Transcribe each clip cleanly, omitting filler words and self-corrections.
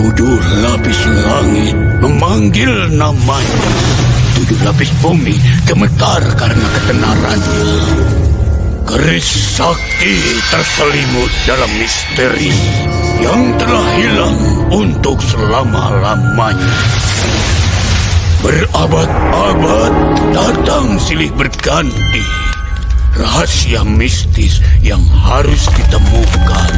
Tujuh lapis langit memanggil namanya. Tujuh lapis bumi gemetar karena ketenarannya. Keris sakti terselimut dalam misteri yang telah hilang untuk selama-lamanya. Berabad-abad datang silih berganti. Rahasia mistis yang harus ditemukan.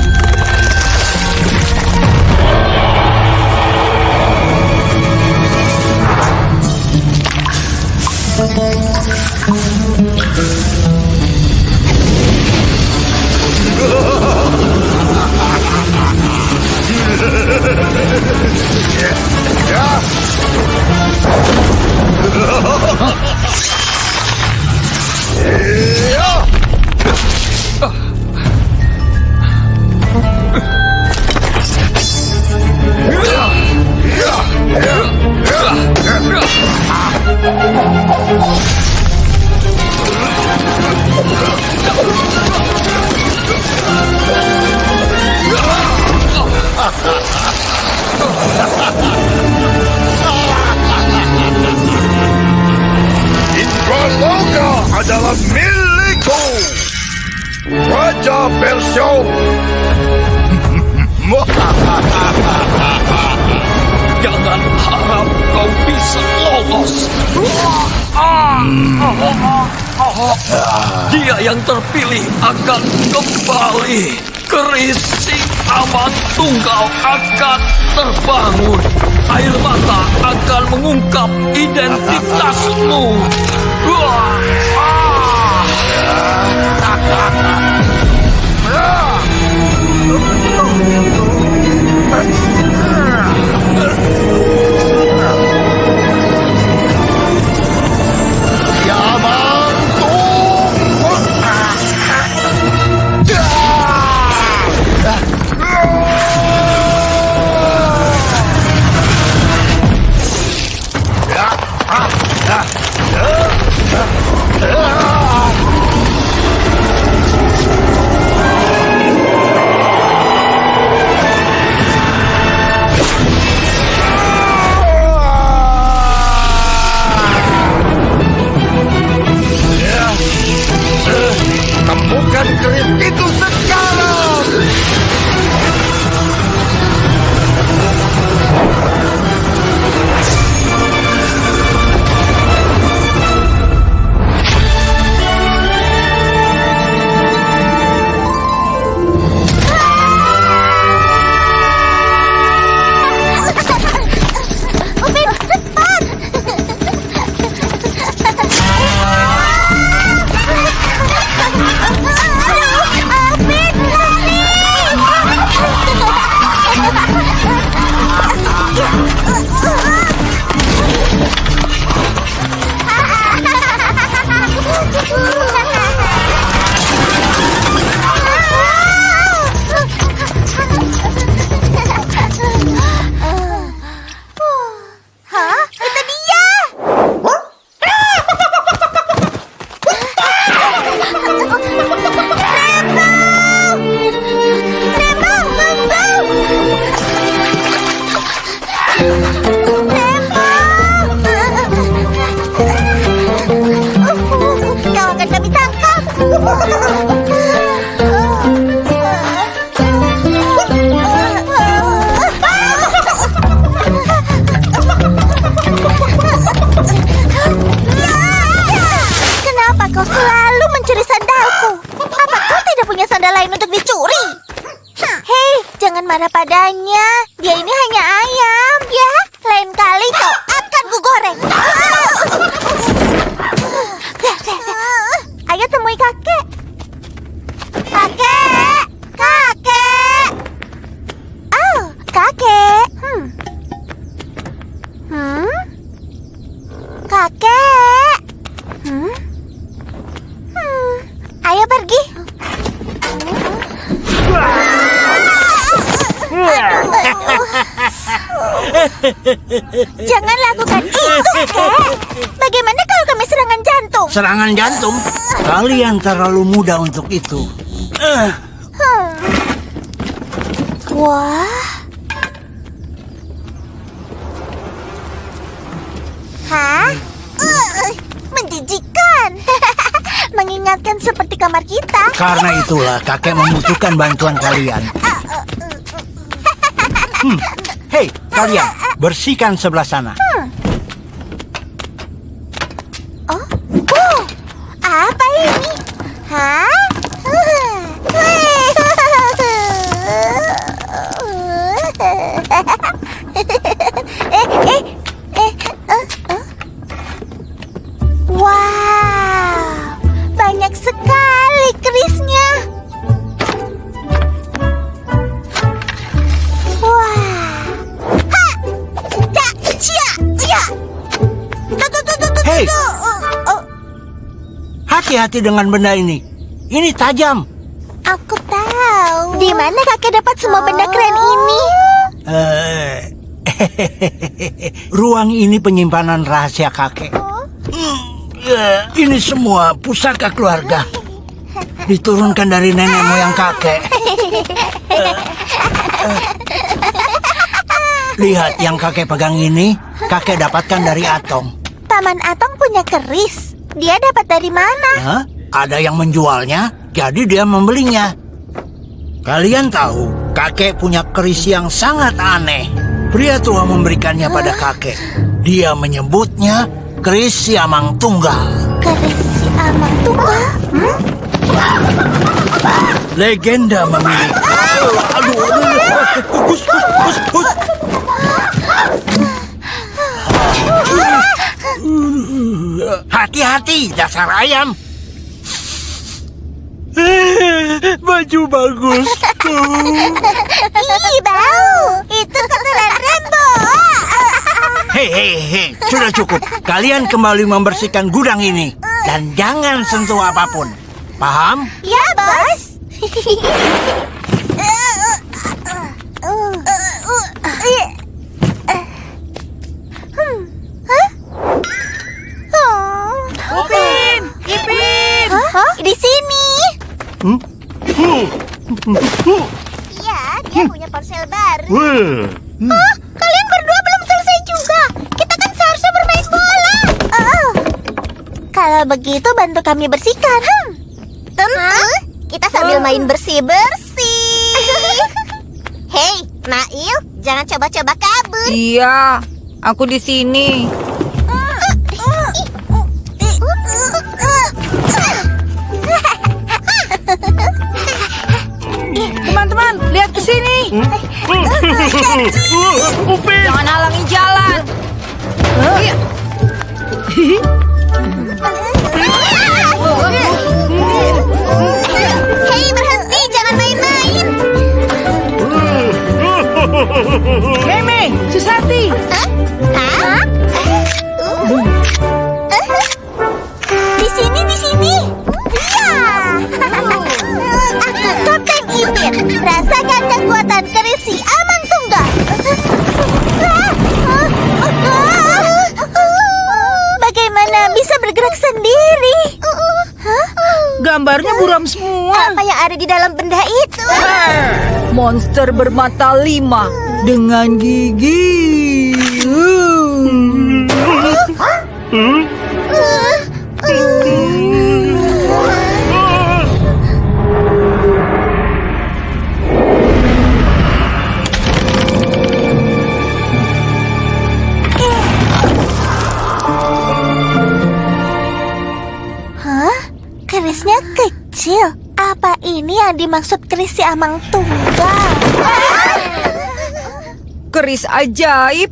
Indraloka adalah milikku, Raja Bershow. Jangan harap kau bisa lolos. Dia yang terpilih akan kembali. Keris si Amang Tunggal akan terbangun. Air mata akan mengungkap identitasmu. Temukan keris itu sekarang! Kenapa kau selalu mencuri sandalku? Apa kau tidak punya sandal lain untuk dicuri? Hei, jangan marah padanya. Dia ini hanya ayam, ya. Lain kali kau akan kugoreng. Ayo temui kakek. Kakek! Kakek! Oh, kakek. Jangan lakukan itu, Kek. Bagaimana kalau kami serangan jantung? Serangan jantung? Kalian terlalu muda untuk itu. Wah. Hah? Menjijikan. Mengingatkan seperti kamar kita. Karena itulah kakek membutuhkan bantuan kalian. Hei, kalian, bersihkan sebelah sana. Oh, apa ini? Hah? Wow, banyak sekali kerisnya. Wah, ha, da, cia, ya. Hei. Hati-hati dengan benda ini. Ini tajam. Aku tahu. Di mana kakek dapat semua benda keren ini? Ruang ini penyimpanan rahasia kakek. Ini semua pusaka keluarga. Diturunkan dari nenek moyang kakek. Lihat yang kakek pegang ini, kakek dapatkan dari Atong. Paman Atong punya keris. Dia dapat dari mana? Hah? Ada yang menjualnya, jadi dia membelinya. Kalian tahu, kakek punya keris yang sangat aneh. Pria tua memberikannya pada kakek. Dia menyebutnya keris Siamang Tunggal. Keris si Amang Tunggal? Legenda memiliki. Hati-hati, dasar ayam. Baju bagus. Ih, bau. Itu kotoran Rembo. Hei, sudah cukup. Kalian kembali membersihkan gudang ini. Dan jangan sentuh apapun. Paham? Ya, bos. Ipin! Hah? Di sini. Iya, dia punya ponsel baru. Oh, kalian berdua belum selesai juga. Kita kan seharusnya bermain bola. Oh. Kalau begitu bantu kami bersihkan. Tentu. Kita sambil main bersih-bersih. Hei, Nail, jangan coba-coba kabur. Iya, aku di sini. Teman-teman, lihat ke sini. Jangan halangi jalan. Iya. Hei, berhenti, jangan main-main. Meme, Susati. Hah? Di sini, di sini. Iya. Aku Kapten Ipin. Rasakan kekuatan keris si Amang Tunggal. Bagaimana bisa bergerak sendiri? Gambarnya buram semua. Apa yang ada di dalam benda itu? Monster bermata 5 dengan gigi. Hah? Kerisnya kecil. Apa ini yang dimaksud keris si Amang Tunggal? Keris ajaib.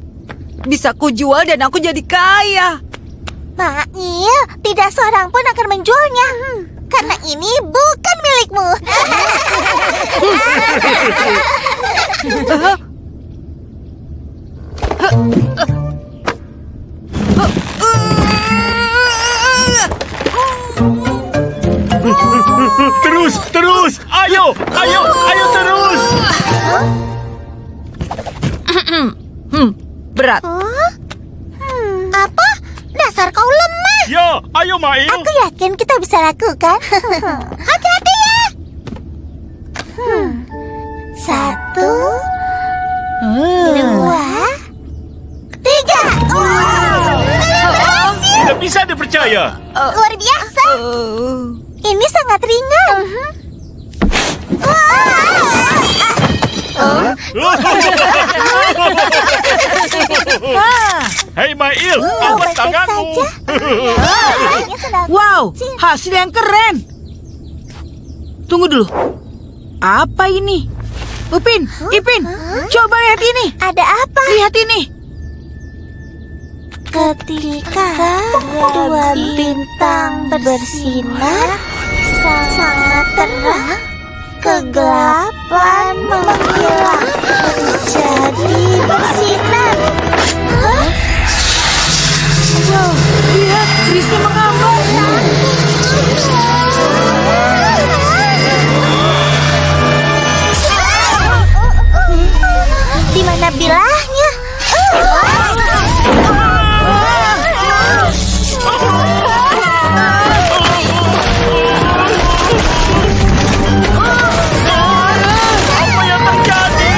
Bisa kujual dan aku jadi kaya. Mail, tidak seorang pun akan menjualnya. Karena ini bukan milikmu. Terus, ayo terus. berat. Apa? Dasar kau lemah. Ya, ayo Mail. Aku yakin kita bisa lakukan. Hati-hati ya. 1, 2, 3. Tidak bisa dipercaya. Luar biasa. Ini sangat ringan. Hei Mail, Oh, angkat baik-baik tanganmu. saja. Kayaknya sedang Wow, kecil. hasil yang keren. Tunggu dulu. Apa ini? Upin, Ipin, coba lihat ini. Ada apa? Lihat ini. Ketika dua bintang bersinar sangat terang, kegelapan menghilang jadi bersinar. Hah? Wow, lihat, Krisnya mengambang. Di mana bilahnya? Apa yang terjadi?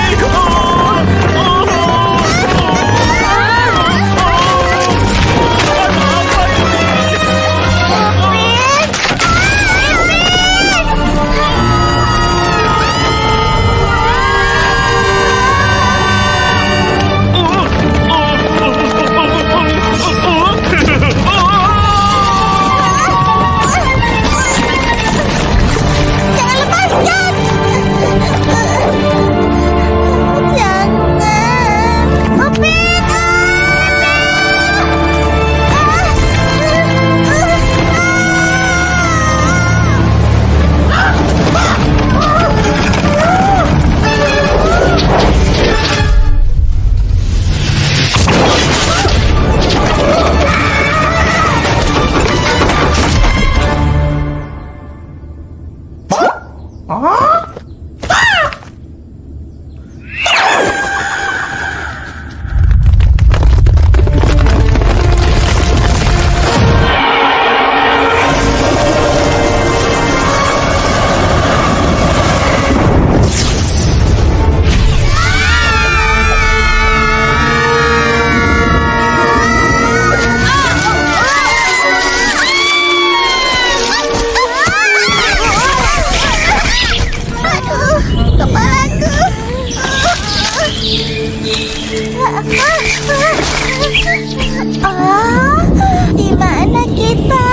Jangan lepaskan! Jangan! Upin! Aduh, kepalaku. Oh, di mana kita?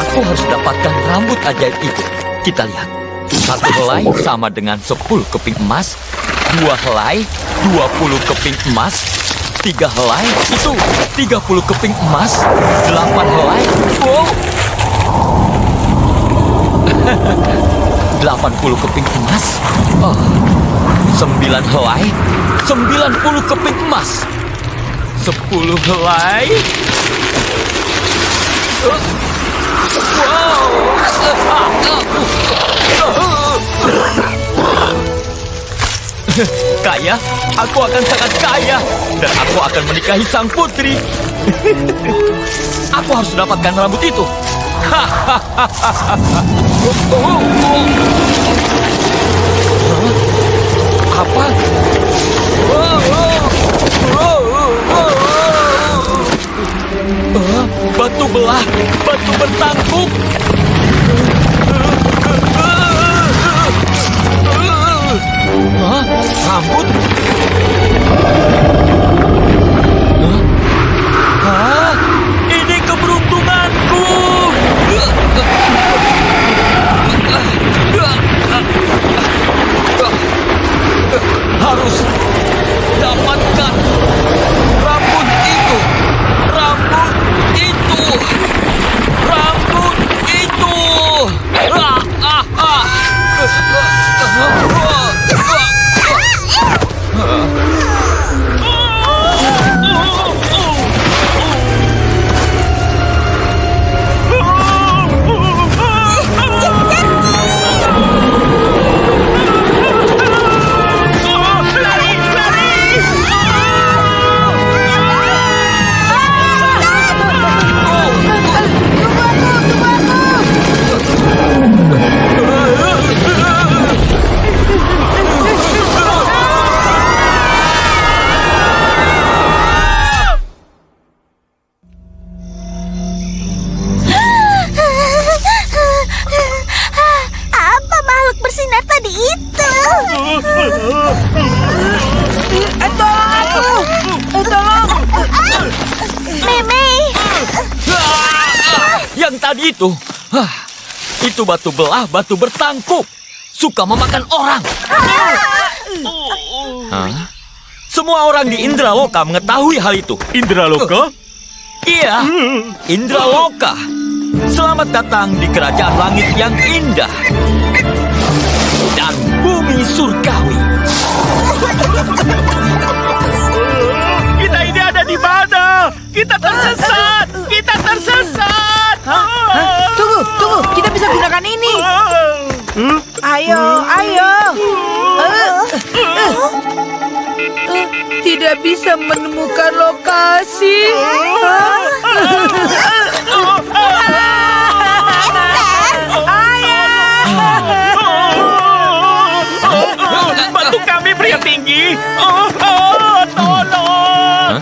Aku harus dapatkan rambut ajaib itu. Kita lihat. 1 helai sama dengan 10 keping emas. 2 helai, 20 keping emas. 3 helai, itu 30 keping emas. 8 helai, wow. 80 keping emas. 9 helai, 90 keping emas. 10 helai. Wow. Kaya, aku akan sangat kaya dan aku akan menikahi sang putri. Aku harus dapatkan rambut itu. Apa? Batu belah, batu bertangkuk. Rambut? Ini keberuntunganku. tadi itu? Itu batu belah, batu bertangkup. Suka memakan orang. Hah? Semua orang di Indraloka mengetahui hal itu. Indraloka? Iya, Indraloka. Selamat datang di kerajaan langit yang indah dan bumi surgawi. Kita ini ada di mana? Kita tersesat! Kita tersesat! Tunggu, kita bisa gunakan ini. Ayo. Tidak bisa menemukan lokasi. Bantu kami pria tinggi! Tolong! Tolong!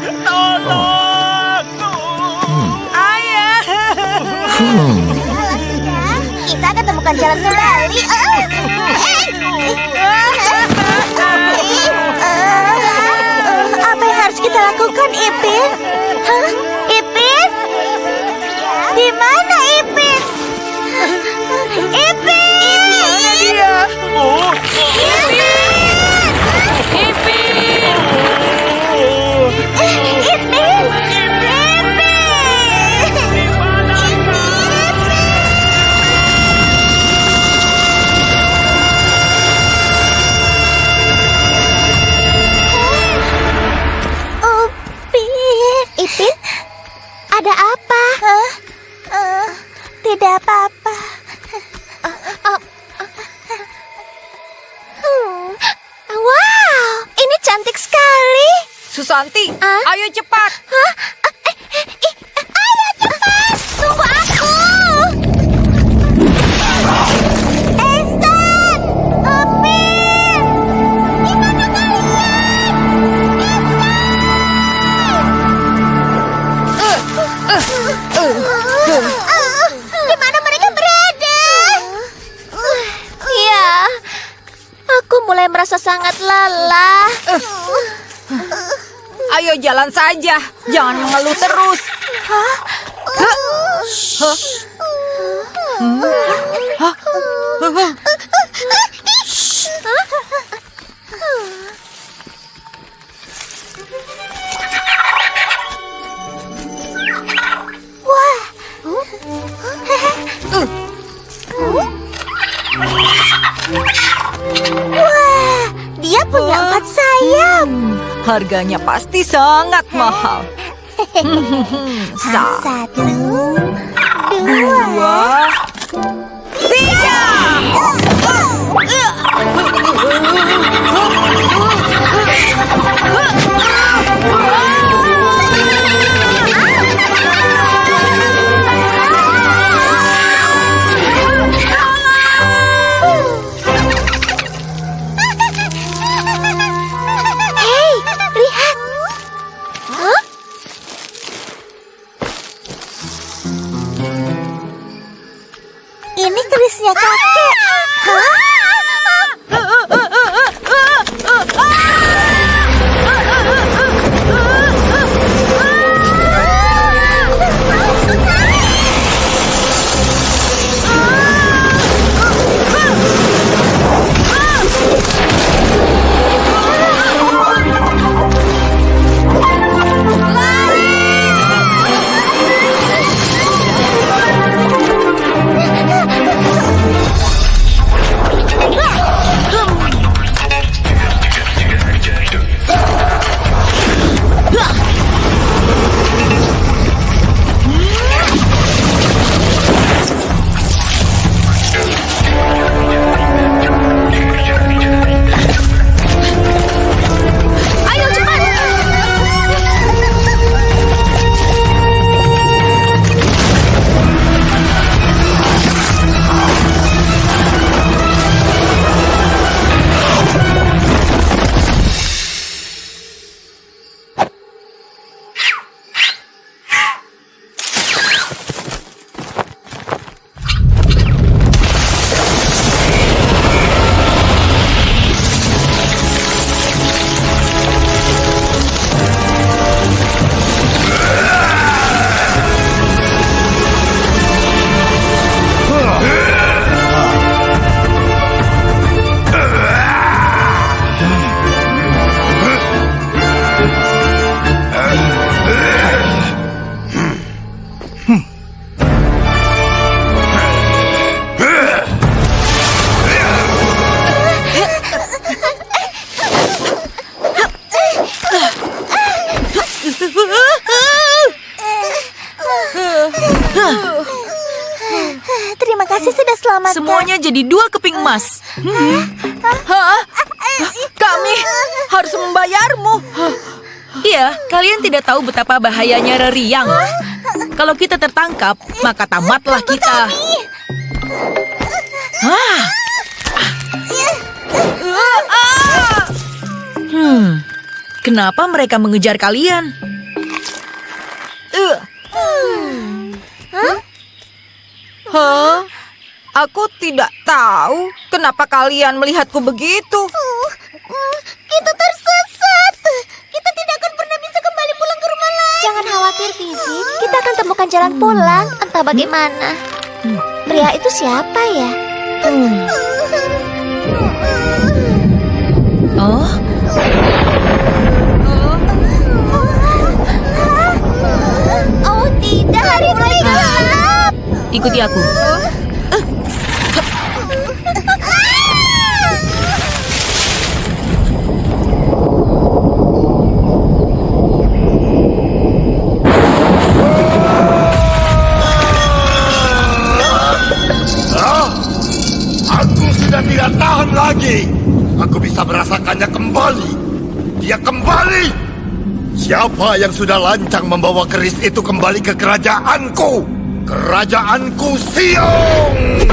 Kita akan temukan jalan kembali. Apa yang harus kita lakukan, Ipin? Hah? Ipin? Di mana Ipin? Ipin! Mana dia? Ipin, ada apa? Tidak apa-apa. Wow, ini cantik sekali. Susanti, ayo cepat. Ayo cepat, tunggu aku. Ethan, Upin, di mana kalian? Di mana mereka berada? Ya, aku mulai merasa sangat lelah. Ayo jalan saja, jangan mengeluh terus. Wah, dia punya 4 sayap. Harganya pasti sangat mahal. Satu, Dua, tiga. Hei, lihat. Hah? Ini kerisnya kakek. Hah? Terima kasih sudah selamatkan. Semuanya jadi 2 keping emas. Hah? Kami harus membayarmu. Iya, kalian tidak tahu betapa bahayanya reriang. Kalau kita tertangkap, maka tamatlah kita. Kenapa mereka mengejar kalian? Hah? Aku tidak tahu kenapa kalian melihatku begitu. Kita tersesat. Kita tidak akan pernah bisa kembali pulang ke rumah lagi. Jangan khawatir, Fizi. Kita akan temukan jalan pulang. Entah bagaimana. Pria itu siapa ya? Oh? Oh tidak, hari mulai gelap. Ikuti aku. Aku sudah tidak tahan lagi. Aku bisa merasakannya kembali. Dia kembali. Siapa yang sudah lancang membawa keris itu kembali ke kerajaanku? Kerajaanku Siong!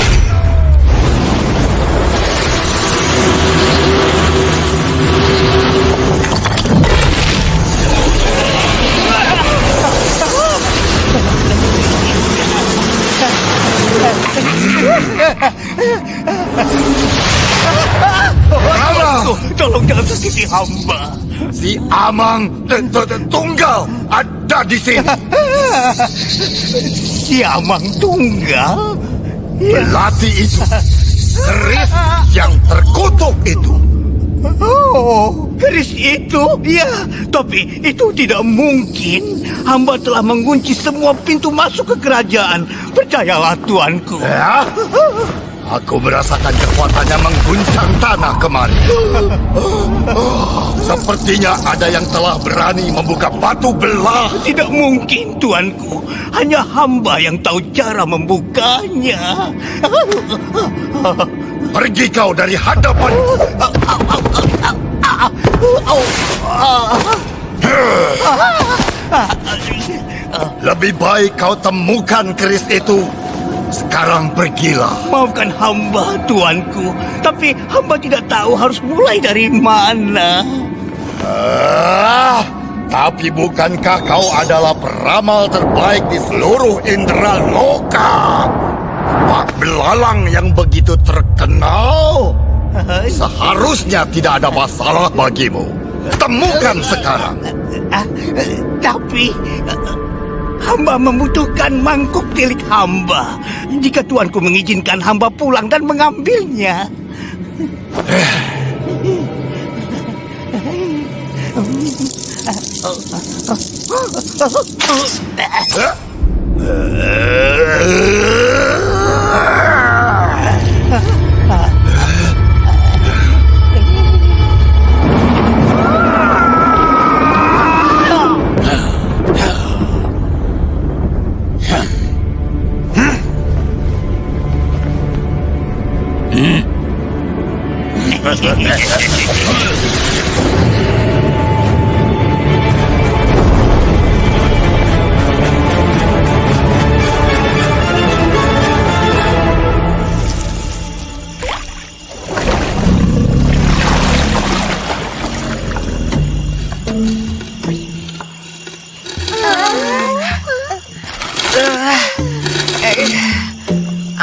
Tolong jangan sakiti hamba. Si Amang Tunggal ada di sini. Si Amang Tunggal? Belati itu, keris yang terkutuk itu. Oh, keris itu? Ya, tapi itu tidak mungkin. Hamba telah mengunci semua pintu masuk ke kerajaan. Percayalah, tuanku. Ya, aku merasakan kekuatannya mengguncang tanah kemarin. Sepertinya ada yang telah berani membuka batu belah. Tidak mungkin, tuanku. Hanya hamba yang tahu cara membukanya. Pergi kau dari hadapanku. Lebih baik kau temukan keris itu. Sekarang pergilah. Maafkan hamba, tuanku. Tapi hamba tidak tahu harus mulai dari mana. Tapi bukankah kau adalah peramal terbaik di seluruh Indraloka? Pak Belalang yang begitu terkenal. Seharusnya tidak ada masalah bagimu. Temukan sekarang. Tapi hamba membutuhkan mangkuk tilik hamba. Jika tuanku mengizinkan hamba pulang dan mengambilnya.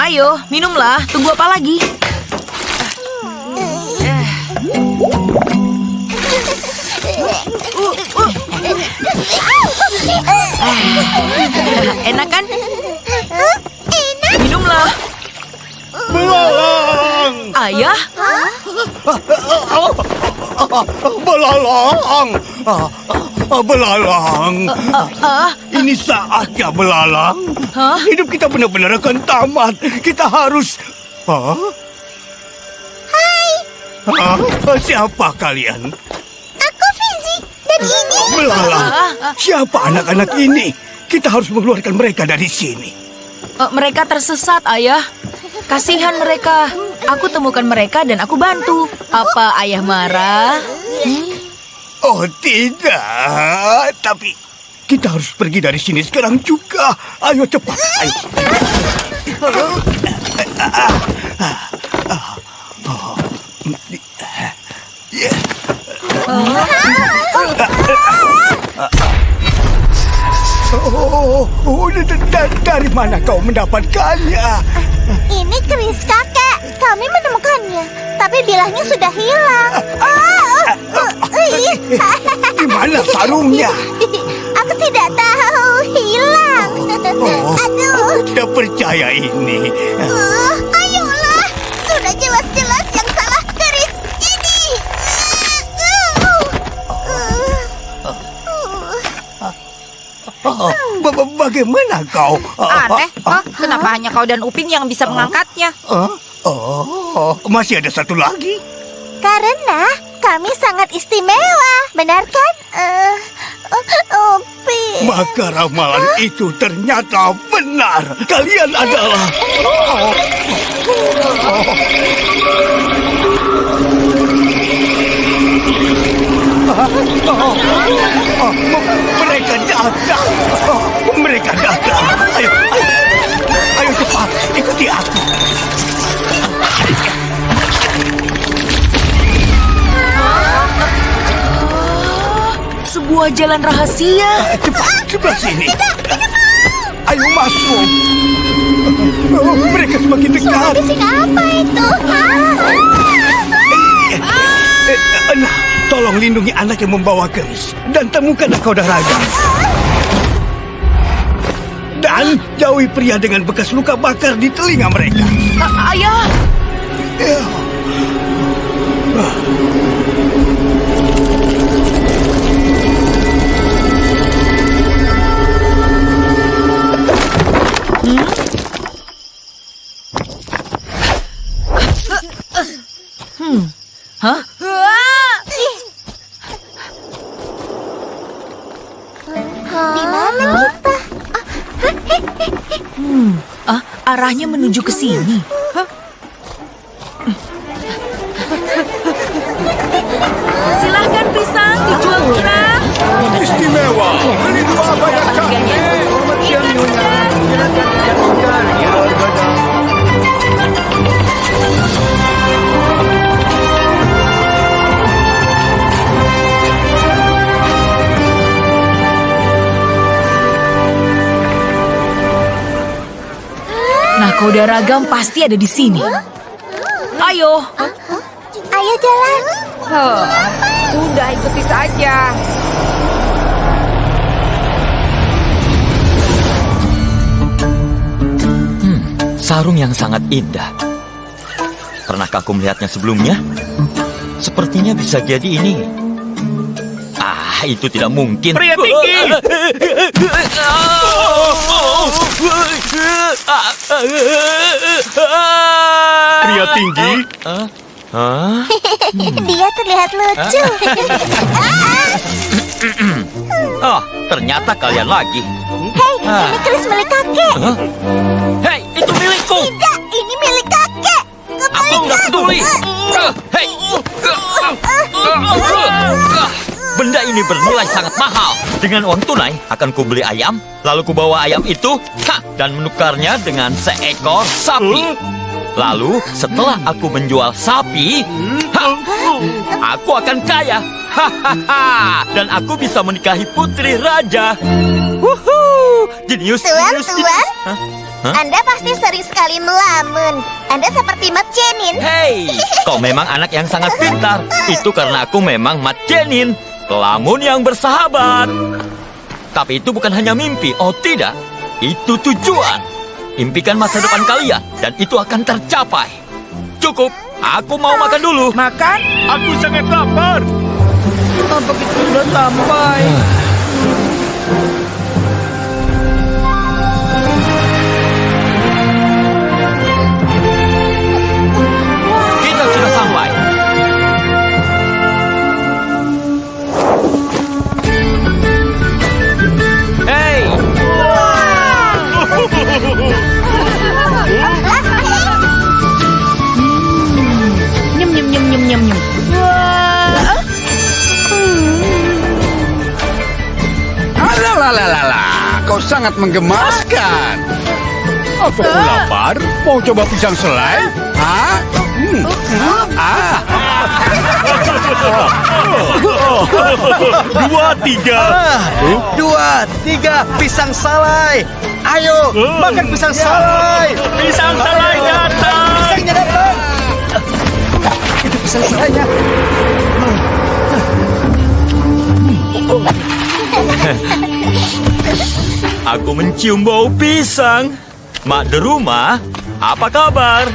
Ayo, minumlah. Tunggu apa lagi? Enak kan? Minumlah. Belalang! Ayah? Belalang! Belalang! Ini saatnya, Belalang. Hah? Hidup kita benar-benar akan tamat. Kita harus... Hah? Hah? Siapa kalian? Aku Fizi dan ini. Belalang! Siapa anak-anak ini? Kita harus mengeluarkan mereka dari sini. Mereka tersesat, Ayah. Kasihan mereka. Aku temukan mereka dan aku bantu. Apa ayah marah? Oh tidak, tapi kita harus pergi dari sini sekarang juga. Ayo cepat, ayo. Dari mana kau mendapatkannya? Ini keris kakek. Kami menemukannya, tapi bilahnya sudah hilang. Di mana sarungnya? Aku tidak tahu, hilang. Aduh. Tidak percaya ini. Ayolah, sudah jelas-jelas yang salah keris ini. Bagaimana kau? Aneh, kenapa hanya kau dan Upin yang bisa mengangkatnya? Masih ada satu lagi. Karena kami sangat istimewa, benar kan? Upin. Maka ramalan itu ternyata benar. Kalian adalah... Mereka datang. Mereka datang. Ayo, ayo. Ayo cepat, ikuti aku. Sebuah jalan rahasia. Cepat, sebelah sini. Ayo masuk. Mereka semakin dekat. Bising apa itu? Nah, tolong lindungi anak yang membawa keris. Dan temukan Nakodaraga. Dan jauhi pria dengan bekas luka bakar di telinga mereka. Ayah. Hah? Di mana kita? Arahnya menuju ke sini. Silahkan pisang dijual murah. Istimewa. Beli dua banyak Harganya. Nakoda pasti ada di sini. Ayo. Ayo jalan. Sudah ikuti saja. Sarung yang sangat indah. Pernahkah aku melihatnya sebelumnya? Sepertinya bisa jadi ini. Itu tidak mungkin. Pria tinggi. Pria tinggi. Dia terlihat lucu. Oh, ternyata kalian lagi. Hei, ini keris milik kakek. Hei, itu milikku. Tidak, ini milik kakek. Aku nggak peduli. Hei. Benda ini bernilai sangat mahal. Dengan uang tunai akan kubeli ayam, lalu kubawa ayam itu dan menukarnya dengan seekor sapi. Lalu setelah aku menjual sapi, aku akan kaya. Dan aku bisa menikahi putri raja. Jenius, jenius, jenius. Anda pasti sering sekali melamun. Anda seperti Mat Jenin. Hei, kau memang anak yang sangat pintar. Itu karena aku memang Mat Jenin, pelamun yang bersahabat. Tapi itu bukan hanya mimpi, oh tidak. Itu tujuan. Impikan masa depan kalian, dan itu akan tercapai. Cukup, aku mau makan dulu. Makan? Aku sangat lapar. Begitu sudah sampai. Kita sudah sampai. Hei, sangat menggemaskan. Aku pun lapar. Mau coba pisang selai? Hah? Dua, tiga, pisang salai. Ayo, makan pisang salai. Pisang salai datang. Pisangnya datang. Itu pisang salainya. Aku mencium bau pisang. Mak di rumah, apa kabar?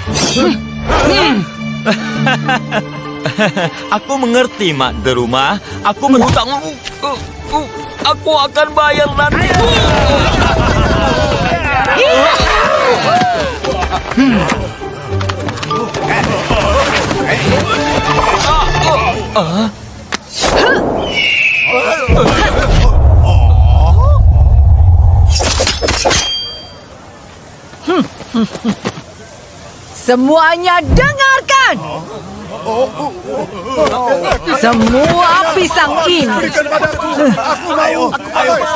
Aku mengerti, Mak di rumah. Aku berhutang. Aku akan bayar nanti. Semuanya dengarkan. Semua pisang ini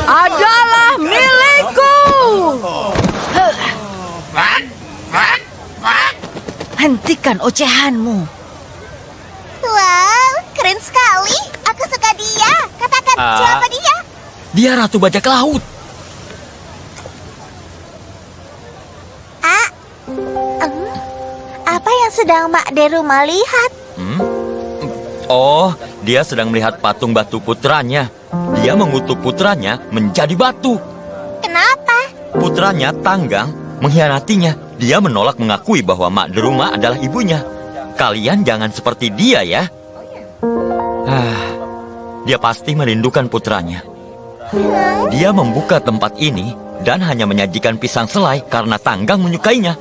adalah milikku. Hentikan ocehanmu. Wow, keren sekali. Aku suka dia. Katakan, siapa dia? Dia Ratu Bajak Laut. Apa yang sedang Mak de rumah lihat? Oh, dia sedang melihat patung batu putranya. Dia mengutuk putranya menjadi batu. Kenapa? Putranya Tanggang mengkhianatinya. Dia menolak mengakui bahwa Mak di rumah adalah ibunya. Kalian jangan seperti dia ya. Dia pasti merindukan putranya. Dia membuka tempat ini dan hanya menyajikan pisang selai karena Tanggang menyukainya.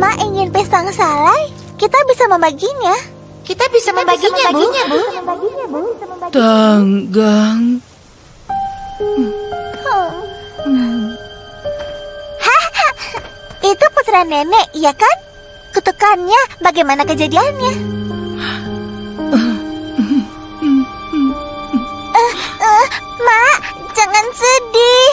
Mak ingin pisang salai. Kita bisa membaginya. Kita bisa membaginya, Bu. Tanggang. Itu putra nenek, iya kan? Kutukannya, bagaimana kejadiannya? Mak, jangan sedih.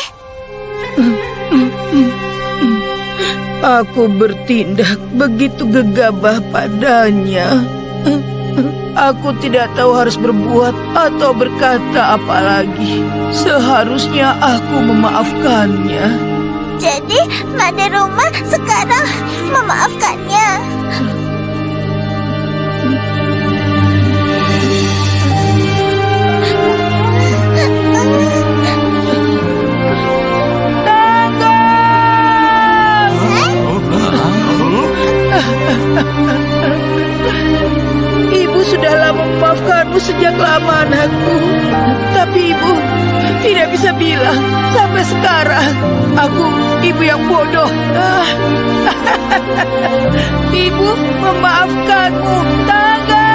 Aku bertindak begitu gegabah padanya. Aku tidak tahu harus berbuat atau berkata apa lagi. Seharusnya aku memaafkannya. Jadi, Mak di rumah sekarang memaafkannya. Ibu sudah lama memaafkanmu sejak lama, anakku. Tapi ibu tidak bisa bilang sampai sekarang aku ibu yang bodoh. Ibu memaafkanmu, Tanggang.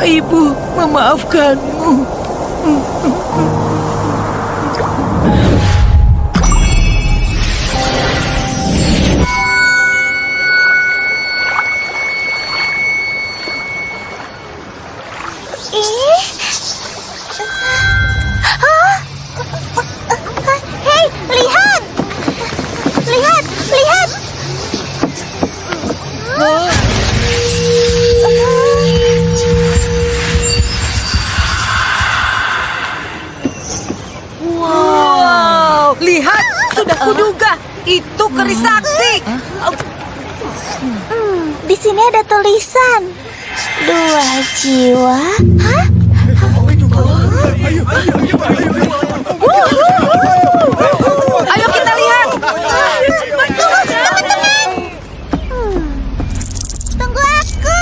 Ibu memaafkanmu. Hei, lihat! Lihat, lihat! sudah kuduga. Itu keris sakti. Di sini ada tulisan 2 jiwa. Hah? Ayo kita lihat. Tunggu, teman-teman. Tunggu aku.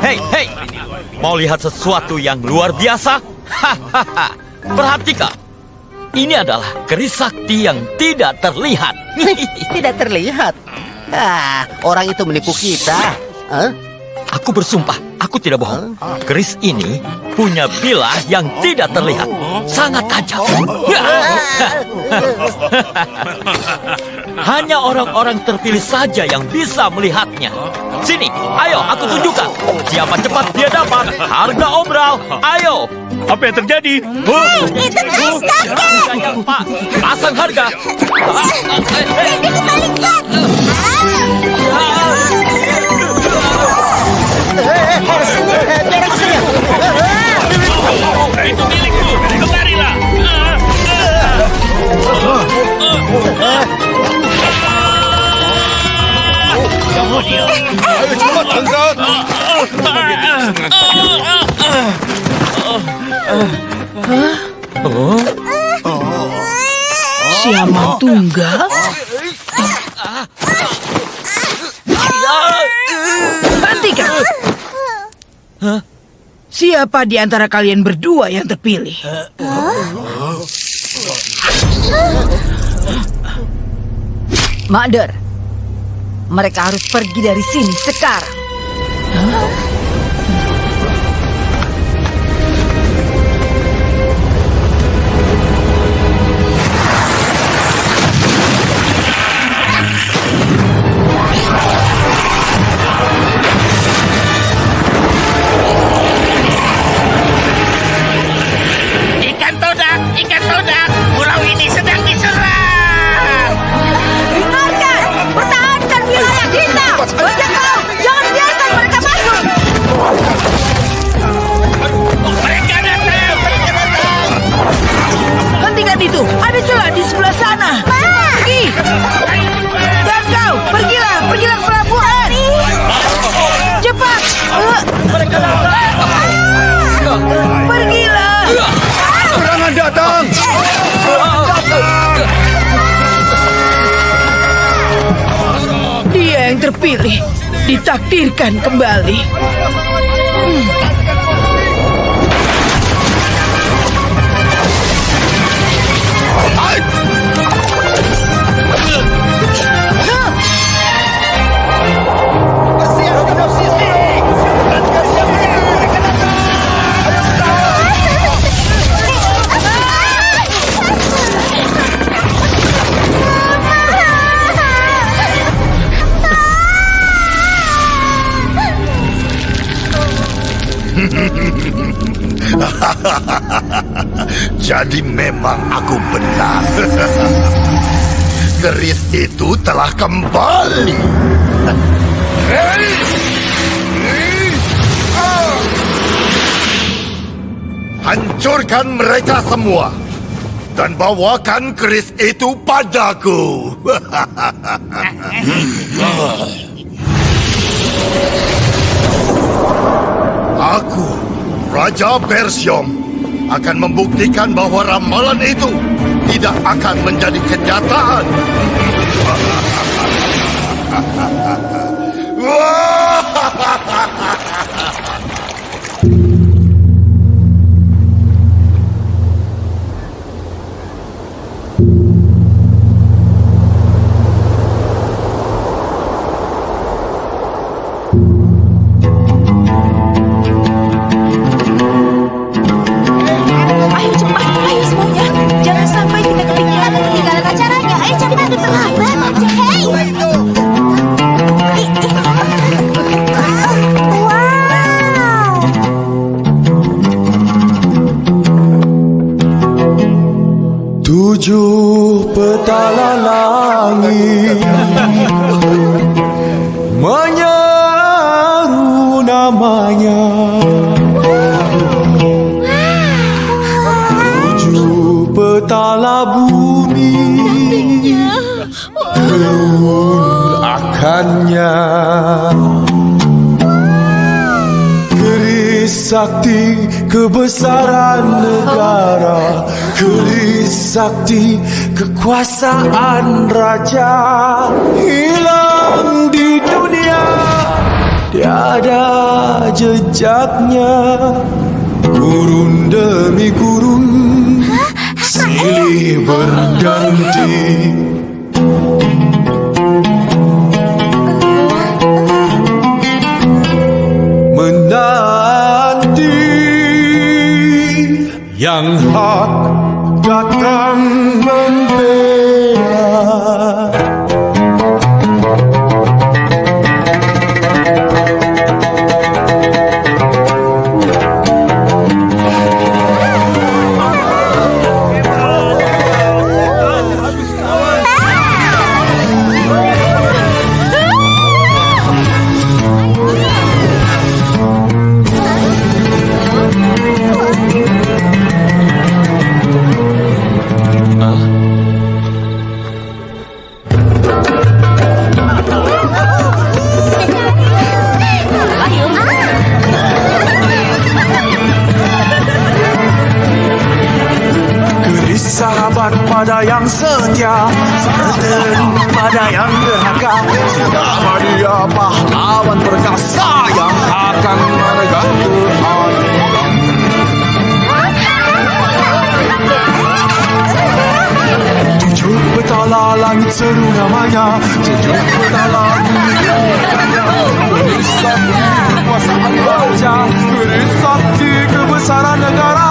Hei, hei, mau lihat sesuatu yang luar biasa? Hahaha, perhatikan. Ini adalah keris sakti yang tidak terlihat. Tidak terlihat. Orang itu menipu kita. Aku bersumpah, aku tidak bohong. Keris ini punya bilah yang tidak terlihat. Sangat tajam. Hanya orang-orang terpilih saja yang bisa melihatnya. Sini, ayo aku tunjukkan. Siapa cepat dia dapat harga obral. Ayo. Apa yang terjadi? Itu keris kakek. Pasang harga. Dikembalikan. Itu milikku. Kemarilah. Ayo cepat angkat. Siamang tunggal? Hentikan. Siapa di antara kalian berdua yang terpilih? Mother, mereka harus pergi dari sini sekarang. Ikan todak, pulau ini sedang diserang. Dengarkan, pertahankan wilayah kita. Bajak kau, jangan biarkan mereka masuk. Mereka datang. Hentikan itu, ada celah di sebelah sana. Pergi. Dan kau, pergilah ke pelabuhan. Cepat. Mereka datang. Pergilah. Serangan datang. Dia yang terpilih, ditakdirkan kembali. Jadi memang aku benar. Keris itu telah kembali. Hancurkan mereka semua dan bawakan keris itu padaku. Aku, Raja Persium, akan membuktikan bahwa ramalan itu tidak akan menjadi kenyataan. Ayo cepat, ayo semuanya. Jangan sampai kita ketinggalan acaranya. Ayo cepat, kita terlambat. Hei. Wow. Tujuh petala langit petala bumi akannya. Keris sakti kebesaran negara, keris sakti kekuasaan raja, hilang di dunia, tiada jejaknya. Gurun demi gurun silih berganti. Menanti yang hak datang membela. Sahabat pada yang setia, sarden pada yang derhaka. Siapa dia pahlawan perkasa yang akan menegang keadilan. Tujuh petala langit seru namanya, tujuh petala bumi akannya. Keris sakti kekuasaan raja, keris sakti kebesaran negara.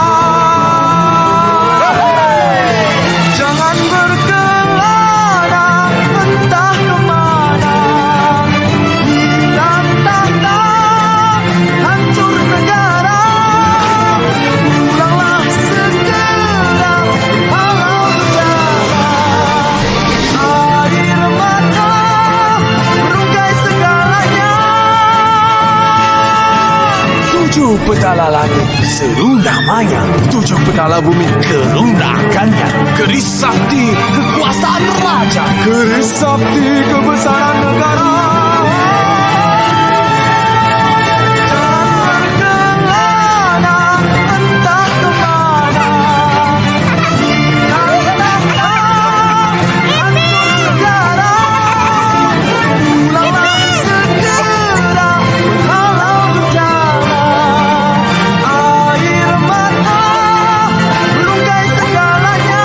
Jangan berkelana entah kemana, hilang tahta, hancur negara. Pulanglah segera, halau jalan, air mata merungkai segalanya. Tujuh petala langit seru namanya, tujuh petala bumi kerunakannya. Keris sakti kekuasaan raja, keris sakti kebesaran negara. Jangan berkelana entah kemana, hilang tahta, hancur negara. Pulanglah segera, halau jalan, air mata merungkai segalanya.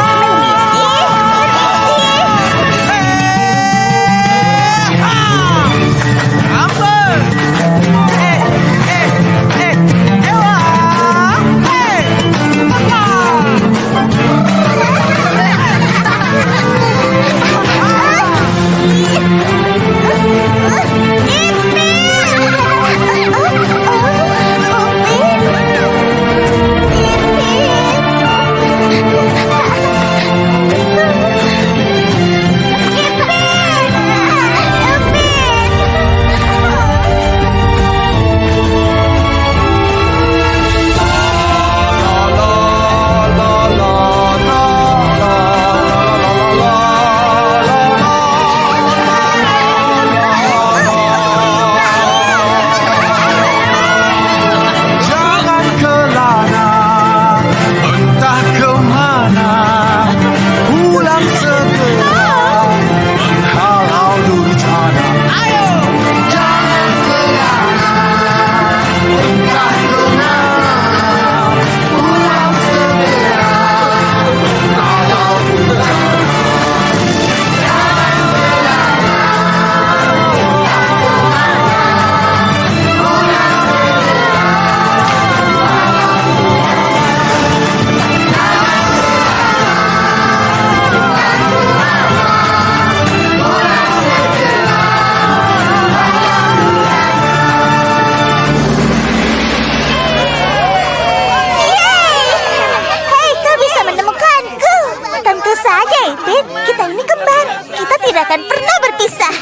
akan pernah berpisah.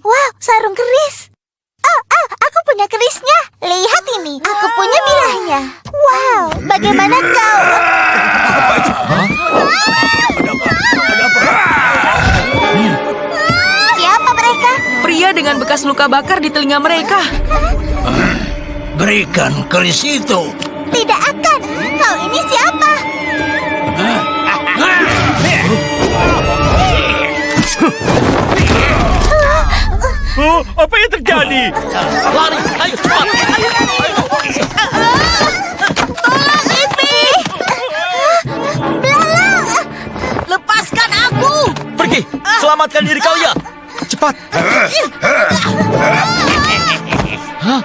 Wow, sarung keris. Aku punya kerisnya. Lihat ini, aku punya bilahnya. Wow, bagaimana kau? Siapa mereka? Pria dengan bekas luka bakar di telinga mereka. Berikan keris itu. Tidak akan. Kau ini siapa? Apa yang terjadi? Lari, ayo cepat. Tolong, Ipi! Belalang! Lepaskan aku! Pergi, selamatkan diri kalian. Cepat. Hah?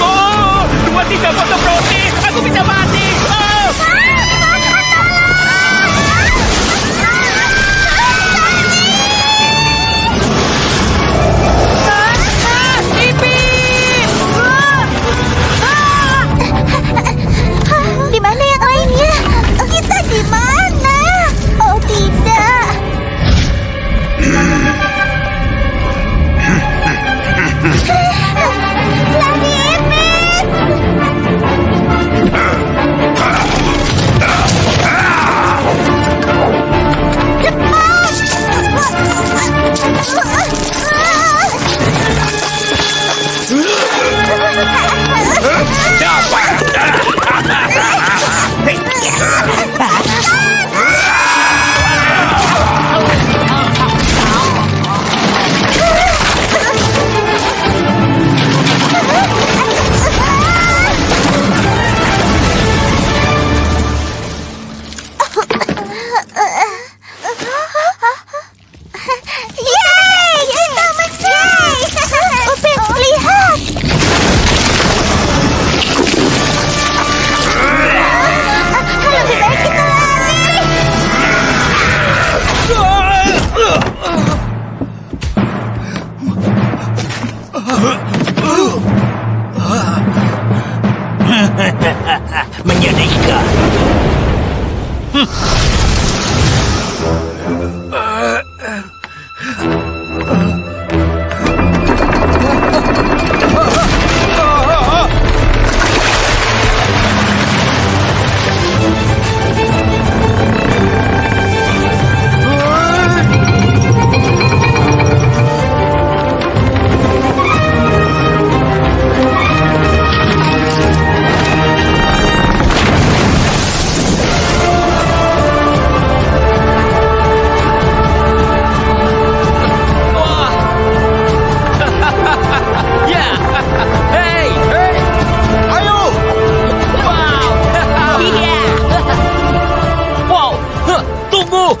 Oh, 2-3 potong roti. Aku bisa mati. Oh. Di mana yang lainnya? Kita di mana? Oh tidak. Lari, Ipin! Yeay, kita menang! Upin, lihat! Lebih baik kita lari! Menyedihkan. Ya. Hey, hey. Ayo. Wow. Iya. Wow. Huh, tunggu.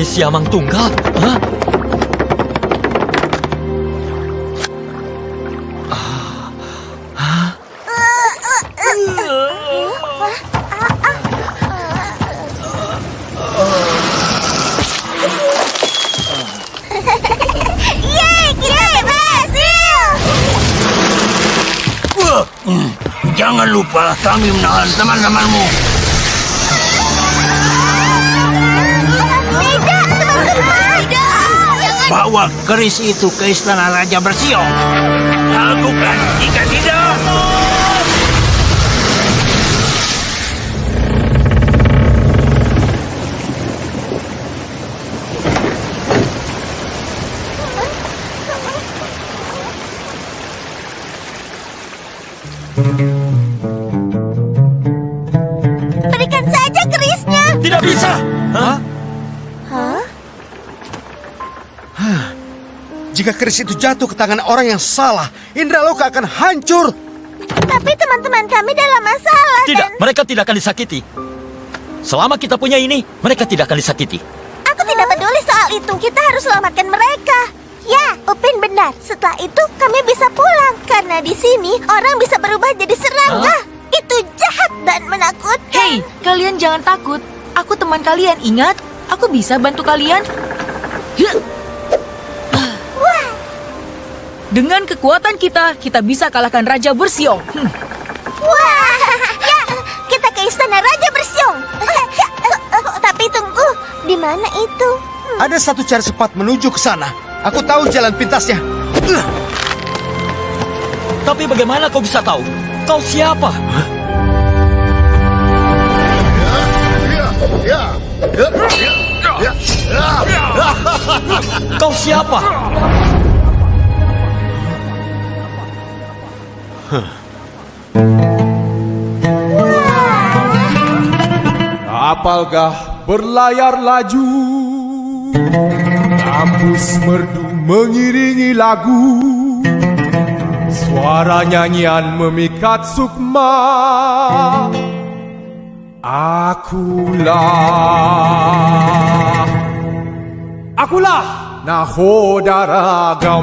keris Siamang Tunggal? Hah? Yeay, kita berhasil! Jangan lupa kami menahan teman-temanmu. Tidak, teman-teman! Tidak! Bawa keris itu ke istana Raja Bersiong. Lakukan, jika tidak... Berikan saja kerisnya! Tidak bisa! Hah? Jika keris itu jatuh ke tangan orang yang salah, Indraloka akan hancur. Tapi teman-teman kami dalam masalah Tidak, dan mereka tidak akan disakiti. Selama kita punya ini, mereka tidak akan disakiti. aku tidak peduli soal itu. Kita harus selamatkan mereka. Ya, Upin benar. Setelah itu kami bisa pulang. Karena di sini orang bisa berubah jadi serangga. Itu jahat dan menakutkan. Hei, kalian jangan takut. Aku teman kalian, ingat? Aku bisa bantu kalian. Huh. Dengan kekuatan kita bisa kalahkan Raja Bersiong. Wah, ya, kita ke istana Raja Bersiong. Tapi tunggu, di mana itu? Ada satu cara cepat menuju ke sana. Aku tahu jalan pintasnya. Tapi bagaimana kau bisa tahu? Kau siapa? Kau siapa? Kapalgah berlayar laju, kampus merdu mengiringi lagu, suara nyanyian memikat sukma. Akulah Nahodaragam.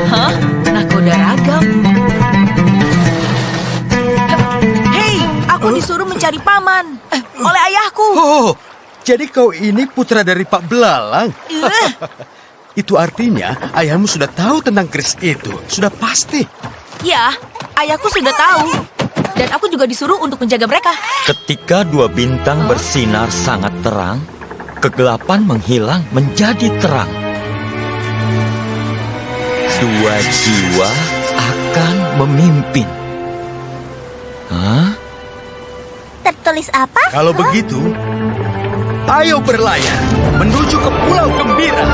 Hah? Nakoda ragam? Hei, aku disuruh mencari paman oleh ayahku. Oh, jadi kau ini putra dari Pak Belalang? Itu artinya ayahmu sudah tahu tentang keris itu. Sudah pasti. Ya, ayahku sudah tahu. Dan aku juga disuruh untuk menjaga mereka. Ketika dua bintang bersinar sangat terang, kegelapan menghilang menjadi terang. Dua jiwa akan memimpin. Hah? Tertulis apa? Kalau begitu, ayo berlayar menuju ke Pulau Gembira.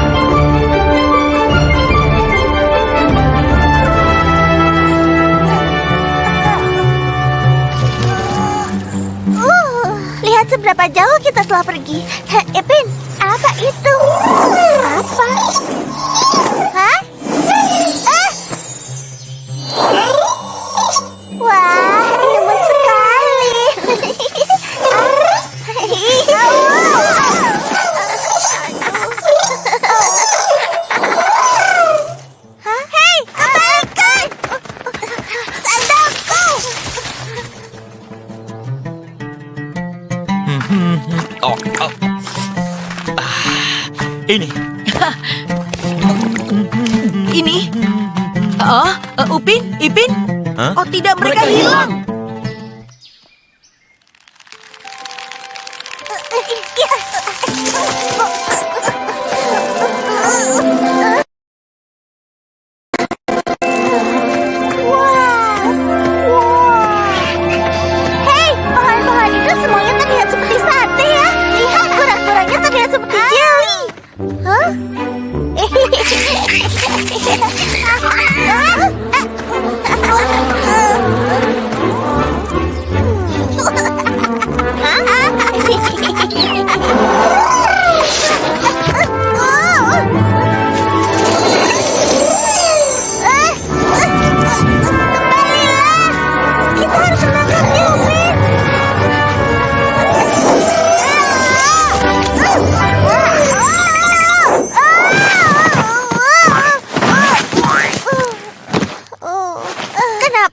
Lihat seberapa jauh kita telah pergi. Ipin, apa itu? Apa? Hah? Wah, imut sekali. Hei, kembalikan! Sandalku! Oh, oh. Ini. Ini? Upin? Ipin? Hah? Oh tidak, mereka hilang. Hei, pohon-pohon itu semuanya terlihat seperti sate ya. Lihat, kurang-kurangnya terlihat seperti jeli. Hah?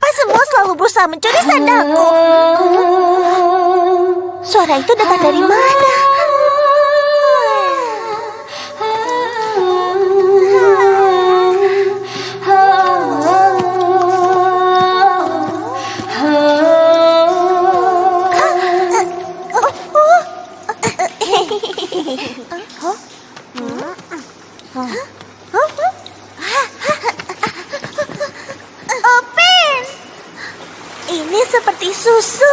Mengapa semua selalu berusaha mencuri sandalku? Suara itu datang dari mana? Upin! Ini seperti susu.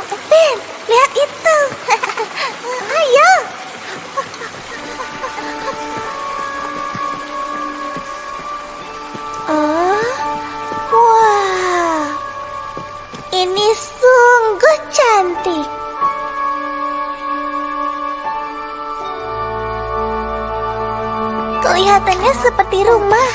Upin, lihat itu. Ayo. Wah, ini sungguh cantik. Kelihatannya seperti rumah.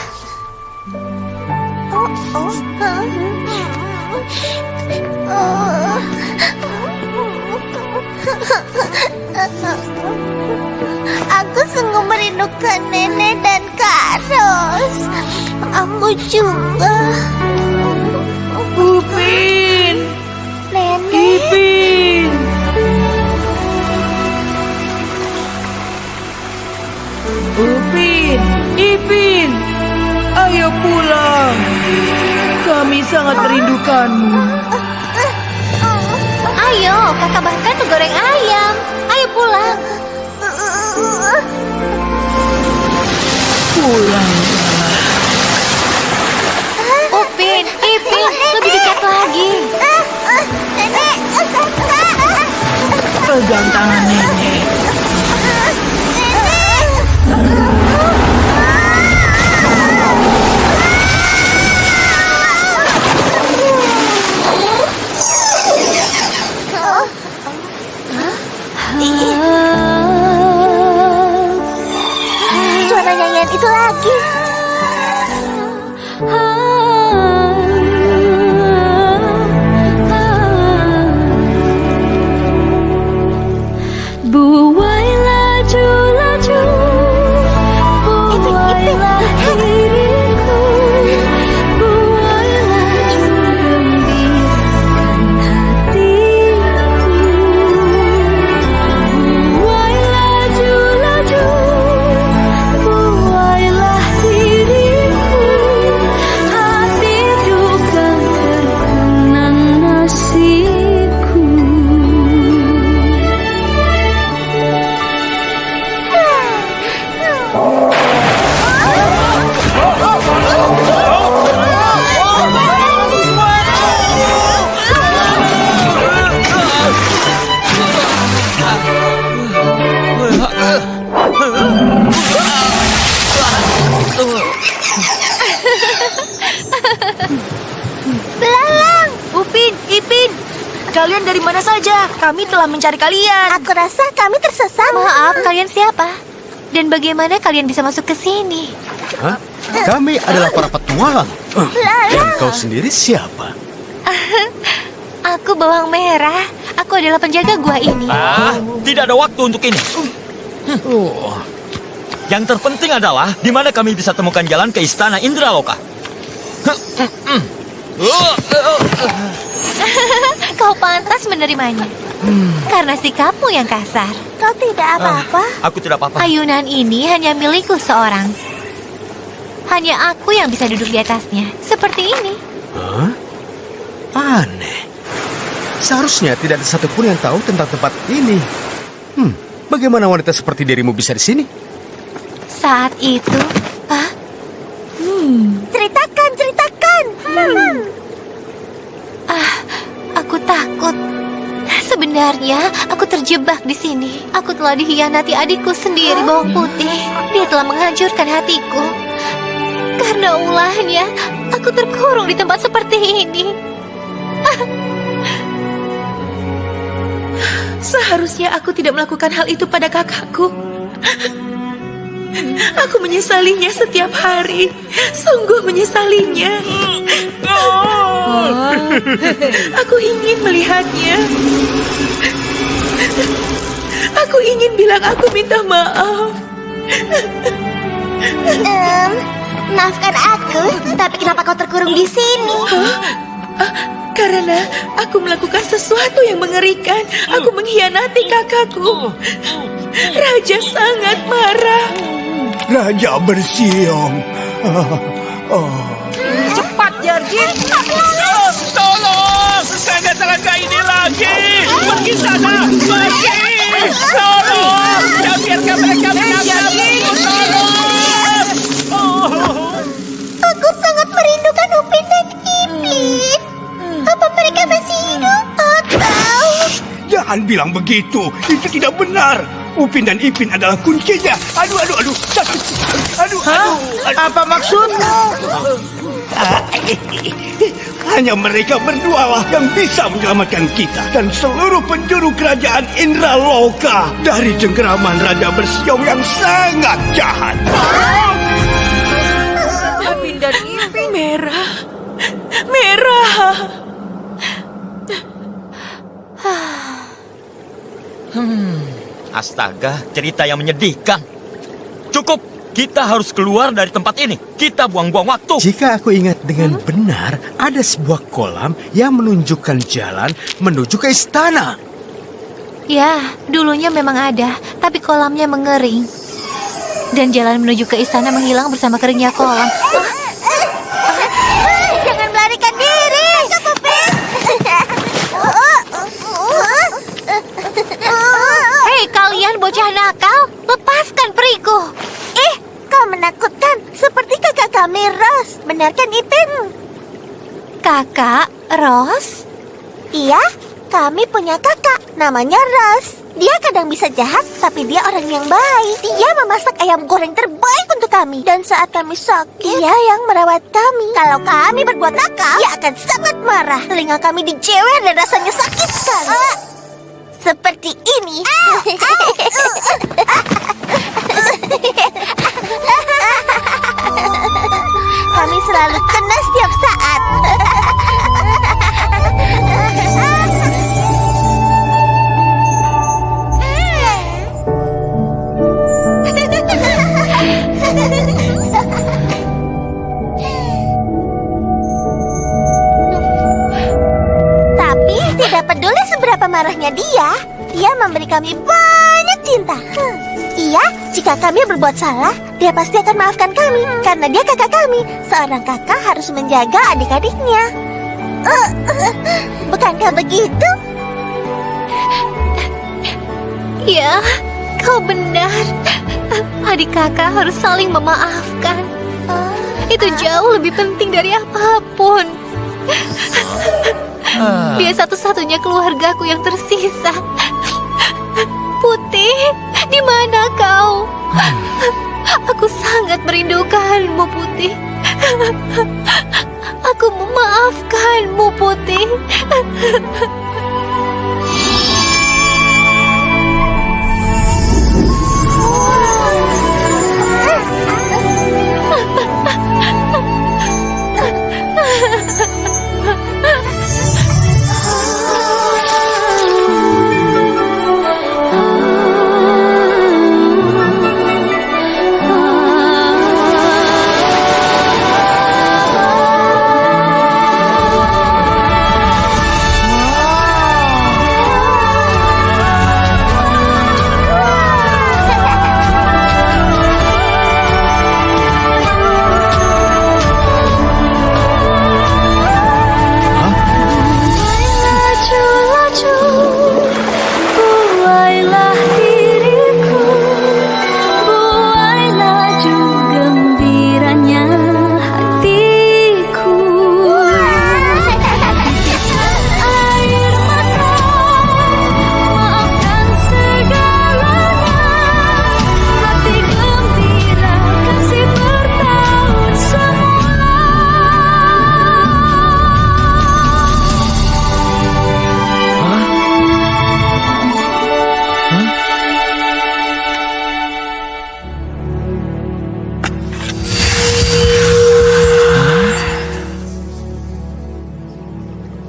Aku sungguh merindukan nenek dan Kak Ros. Aku juga. Upin, Nenek. Ipin. Upin, Ipin, ayo pulang. Kami sangat merindukanmu. Ayo, kakak bahkan goreng ayam. Ayo pulang. Pulang. Upin, Ipin, lebih dekat lagi. Nenek. Pegang tangan nenek. Suara nyanyian itu lagi. Buai laju-laju, buailah diriku, buai laju gembirakan hatiku. Buai laju-laju, buailah diriku, hati duka terkenang nasibku. Belalang. Upin, Ipin, kalian dari mana saja? Kami telah mencari kalian. Aku rasa kami tersesat. Maaf, kalian siapa? Dan bagaimana kalian bisa masuk ke sini? Hah? Kami adalah para petualang. Dan kau sendiri siapa? Aku bawang merah. Aku adalah penjaga gua ini. Tidak ada waktu untuk ini. Yang terpenting adalah di mana kami bisa temukan jalan ke istana Indraloka. Kau pantas menerimanya. Karena sikapmu yang kasar. Kau tidak apa-apa. Aku tidak apa-apa. Ayunan ini hanya milikku seorang. Hanya aku yang bisa duduk di atasnya. Seperti ini. Hah? Aneh. Seharusnya tidak ada satupun yang tahu tentang tempat ini. Bagaimana wanita seperti dirimu bisa di sini? Saat itu, ceritakan. Aku takut. Sebenarnya aku terjebak di sini. Aku telah dihianati adikku sendiri, bawang putih. Dia telah menghancurkan hatiku. Karena ulahnya, aku terkurung di tempat seperti ini. Seharusnya aku tidak melakukan hal itu pada kakakku. Aku menyesalinya setiap hari. Sungguh menyesalinya. Aku ingin melihatnya. Aku ingin bilang aku minta maaf. Maafkan aku, tapi kenapa kau terkurung di sini? Karena aku melakukan sesuatu yang mengerikan. Aku mengkhianati kakakku. Raja sangat marah. Raja bersiung. Cepat, Jarjit. Tolong! Saya terangga ini lagi! Pergi sana! Pergi! Tolong! Jangan biarkan mereka menangkapku! Tolong! Aku sangat merindukan Upin dan Ipin. Apa mereka masih hidup? Atau... Jangan bilang begitu. Itu tidak benar. Upin dan Ipin adalah kuncinya. Aduh. Aduh. Apa maksudmu? Hanya mereka berdua lah yang bisa menyelamatkan kita dan seluruh penjuru kerajaan Indraloka dari cengkeraman Raja Bersiung yang sangat jahat. Upin dan Ipin merah. Astaga, cerita yang menyedihkan. Cukup, kita harus keluar dari tempat ini. Kita buang-buang waktu. Jika aku ingat dengan benar, ada sebuah kolam yang menunjukkan jalan menuju ke istana. Ya, dulunya memang ada, tapi kolamnya mengering. Dan jalan menuju ke istana menghilang bersama keringnya kolam. Jangan melarikan diri! Hei kalian bocah nakal, lepaskan periku. Kau menakutkan, seperti kakak kami, Ros. Benarkan, Ipin? Kakak, Ros? Iya, kami punya kakak, namanya Ros. Dia kadang bisa jahat, tapi dia orang yang baik. Dia memasak ayam goreng terbaik untuk kami. Dan saat kami sakit, dia yang merawat kami. Kalau kami berbuat nakal, dia akan sangat marah. Telinga kami dijewer dan rasanya sakit sekali. Seperti ini. Kami selalu kena setiap saat. Tapi tidak peduli seberapa marahnya dia memberi kami banyak cinta. Iya, jika kami berbuat salah, dia pasti akan maafkan kami. Karena dia kakak kami. Seorang kakak harus menjaga adik-adiknya. Bukankah begitu? Ya, kau benar. Adik kakak harus saling memaafkan. Itu jauh lebih penting dari apapun. Dia satu-satunya keluargaku yang tersisa. Putih, di mana kau? Aku sangat merindukanmu, Putih. Aku memaafkanmu, Putih.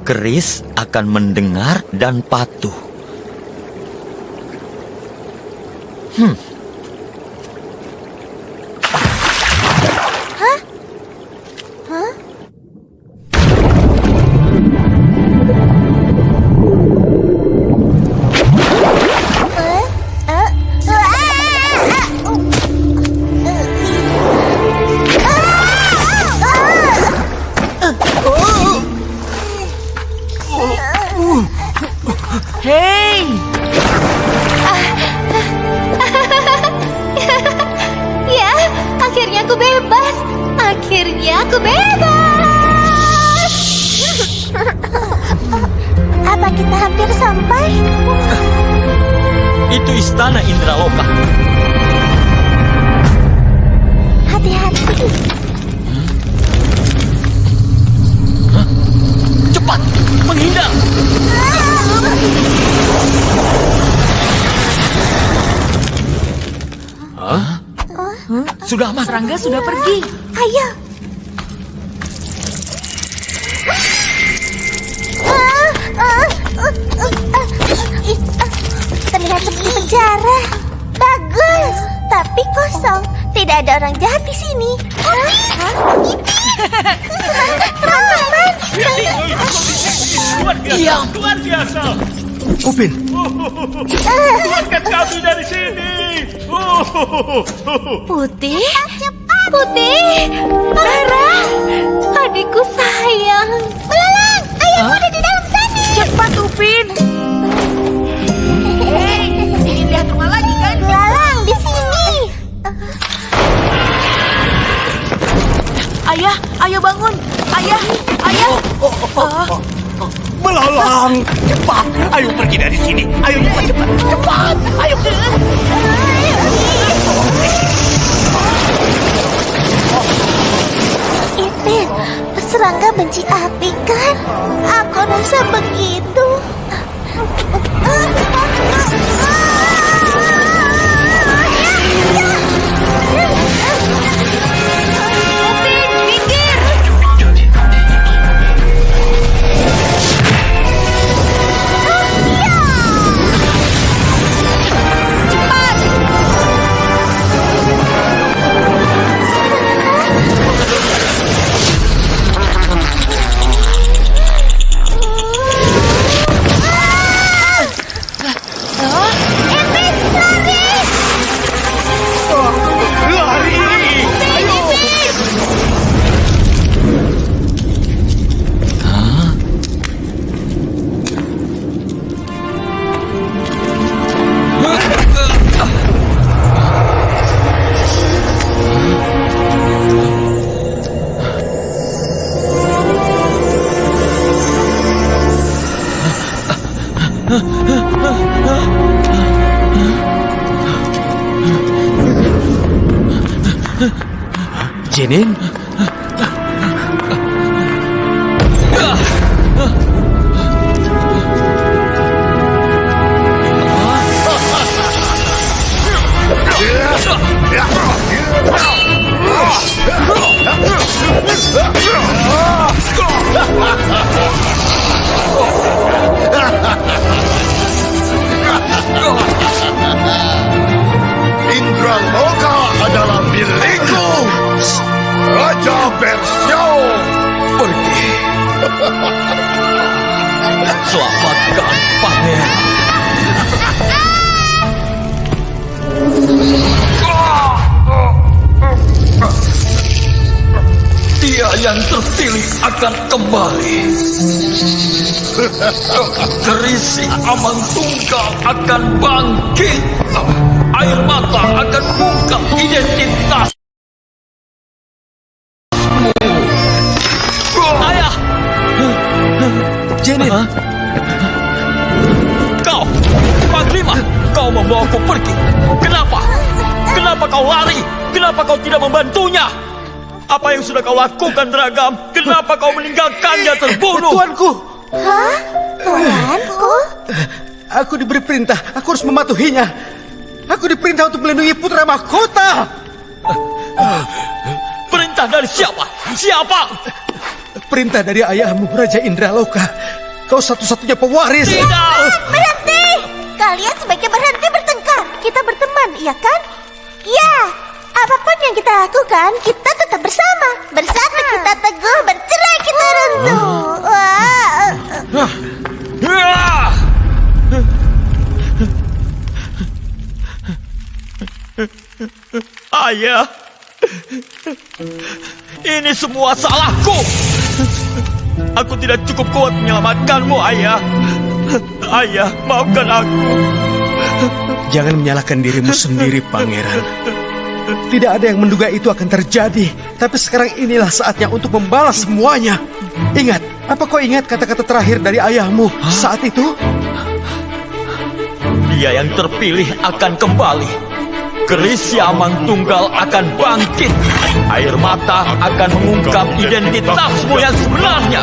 Keris akan mendengar dan patuh. Hei, Ya, akhirnya aku bebas. Akhirnya aku bebas. Apa kita hampir sampai? Itu istana Indraloka. Hati-hati. Cepat, menghindar. Sudah aman. serangga sudah pergi. Ayo. Terlihat seperti penjara. Bagus, tapi kosong. Tidak ada orang jahat di sini. Teman-teman. Diam. Luar biasa. Upin, Keluarkan kami dari sini. Putih, Putih, Merah, adikku sayang. Belalang, ayahmu ada di dalam sana. Cepat, Upin. Hei, ingin lihat rumah lagi kan? Belalang di sini. Ayah, ayo bangun. Ayah, ayah. Belalang, cepat. Ayo pergi dari sini. Ayo cepat, cepat, cepat. Ayo. Ipin, serangga benci api kan? Aku rasa begitu. Upin, minggir. Jenin, Indraloka adalah milikku. Raja Bersio. Pergi. Selamatkan pangeran. Dia yang terpilih akan kembali. Kerisik Amang Tunggal akan bangkit. Air mata akan buka identitas. Ayah! Jenin, Kau! Panglima! Kau membawaku pergi. Kenapa? Kenapa kau lari? Kenapa kau tidak membantunya? Apa yang sudah kau lakukan, Ragam? Kenapa kau meninggalkannya terbunuh? tuanku, Hah? Tuanku? aku diberi perintah. Aku harus mematuhinya. Aku diperintah untuk melindungi putra mahkota. Perintah dari siapa? Siapa? Perintah dari ayahmu, Raja Indraloka. Kau satu-satunya pewaris. Tidak! Berhenti! Kalian sebaiknya berhenti bertengkar. Kita berteman. teman, iya kan? Ya, apapun yang kita lakukan, kita tetap bersama. Bersatu kita teguh, bercerai kita runtuh. Wah. Ayah, ini semua salahku. Aku tidak cukup kuat menyelamatkanmu, Ayah. Ayah, maafkan aku. Jangan menyalahkan dirimu sendiri, Pangeran. Tidak ada yang menduga itu akan terjadi. Tapi sekarang inilah saatnya untuk membalas semuanya. Ingat, apa kau ingat kata-kata terakhir dari ayahmu saat itu? Dia yang terpilih akan kembali. Keris Siamang Tunggal akan bangkit. Air mata akan mengungkap identitasmu yang sebenarnya.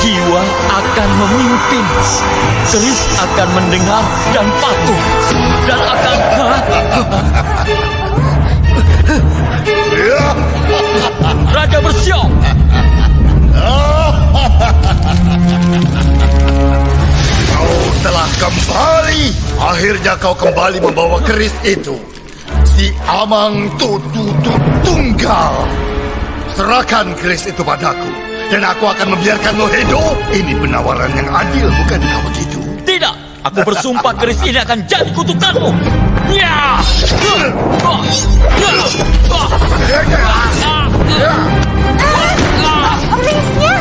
Jiwa akan memimpin. Keris akan mendengar dan patuh. Dan akan... Raja bersiap. Kau telah kembali. Akhirnya kau kembali membawa keris itu. Si Amang Tunggal. Serahkan keris itu padaku. Dan aku akan membiarkanmu hidup. Ini penawaran yang adil, bukankah begitu? Tidak, aku bersumpah keris ini akan jadi kutukanmu. Ya! Kerisnya.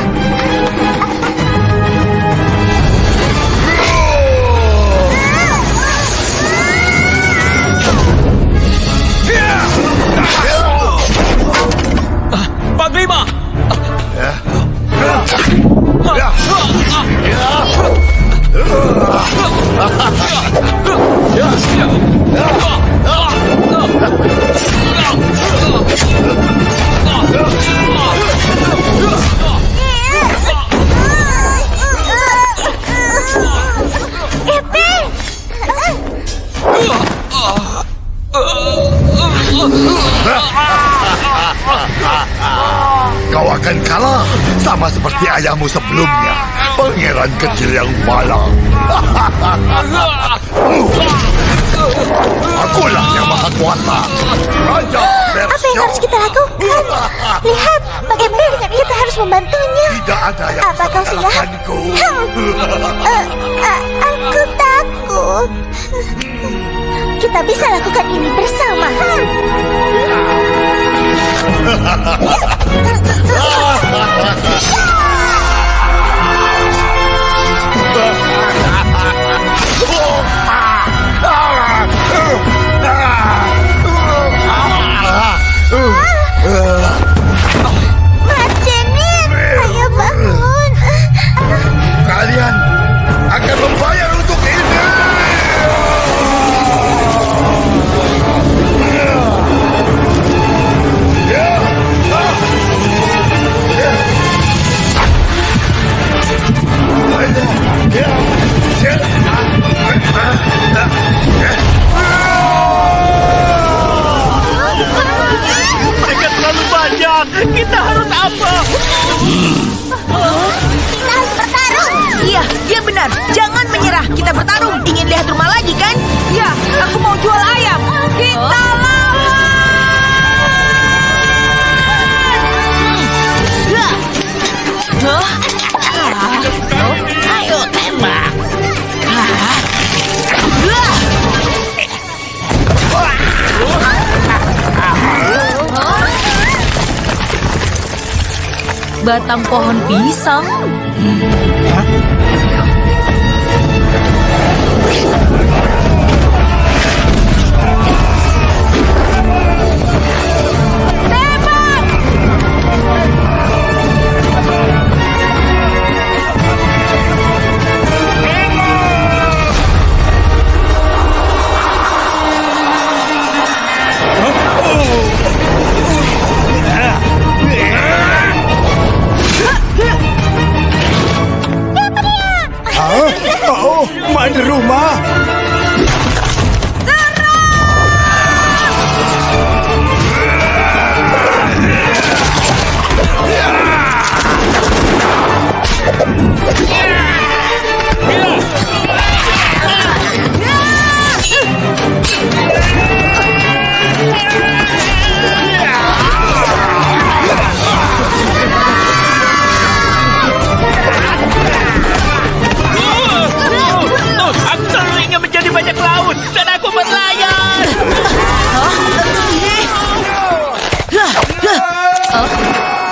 Panglima! Kau akan kalah sama seperti ayahmu sebelumnya, pangeran kecil yang malang. Akulah yang maha kuasa, Raja Apa yang harus kita lakukan? Lihat, bagaimana kita harus membantunya. Tidak ada yang Apa kau siap? mengalahkanku. Aku takut. Kita bisa lakukan ini bersama. Marcenin, ayo bangun. Kalian akan membayar untuk ini. Mereka terlalu banyak. Kita harus apa? Kita harus bertarung. Iya, dia benar. Jangan menyerah. Kita bertarung. Ingin lihat rumah lagi kan? Ya, aku mau jual ayam. Kita lawan. Ayo tembak. Batang pohon pisang.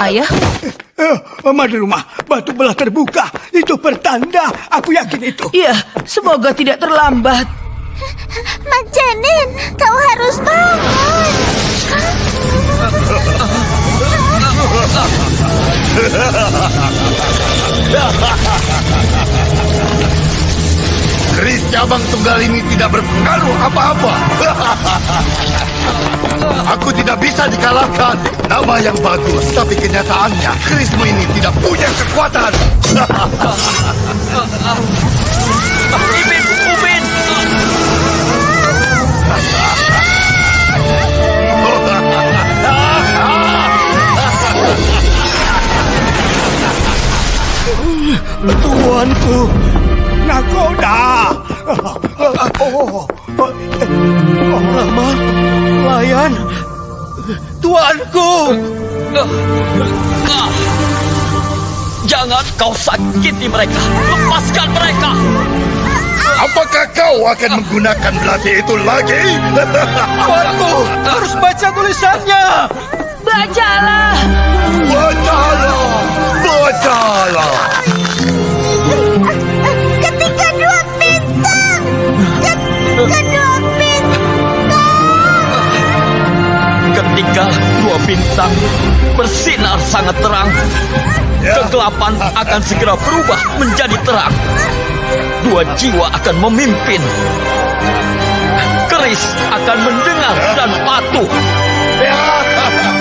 Ayah? Madu rumah, batu belah terbuka. Itu pertanda, aku yakin itu. Iya, semoga tidak terlambat. Mak Janin, kau harus bangun. Keris cabang tunggal ini tidak berpengaruh apa-apa. Aku tidak bisa dikalahkan. Nama yang bagus, tapi kenyataannya kerismu ini tidak punya kekuatan. Ipin, Upin. Tuanku, nakoda. Lama, layan. Tuanku. Jangan kau sakiti mereka. Lepaskan mereka. Apakah kau akan menggunakan belati itu lagi? Tuanku, harus baca tulisannya. Bacalah. Bacalah, bacalah. Ketika dua bintang. Kedua bintang. Ketika dua bintang bersinar sangat terang, kegelapan akan segera berubah menjadi terang. Dua jiwa akan memimpin. Keris akan mendengar dan patuh.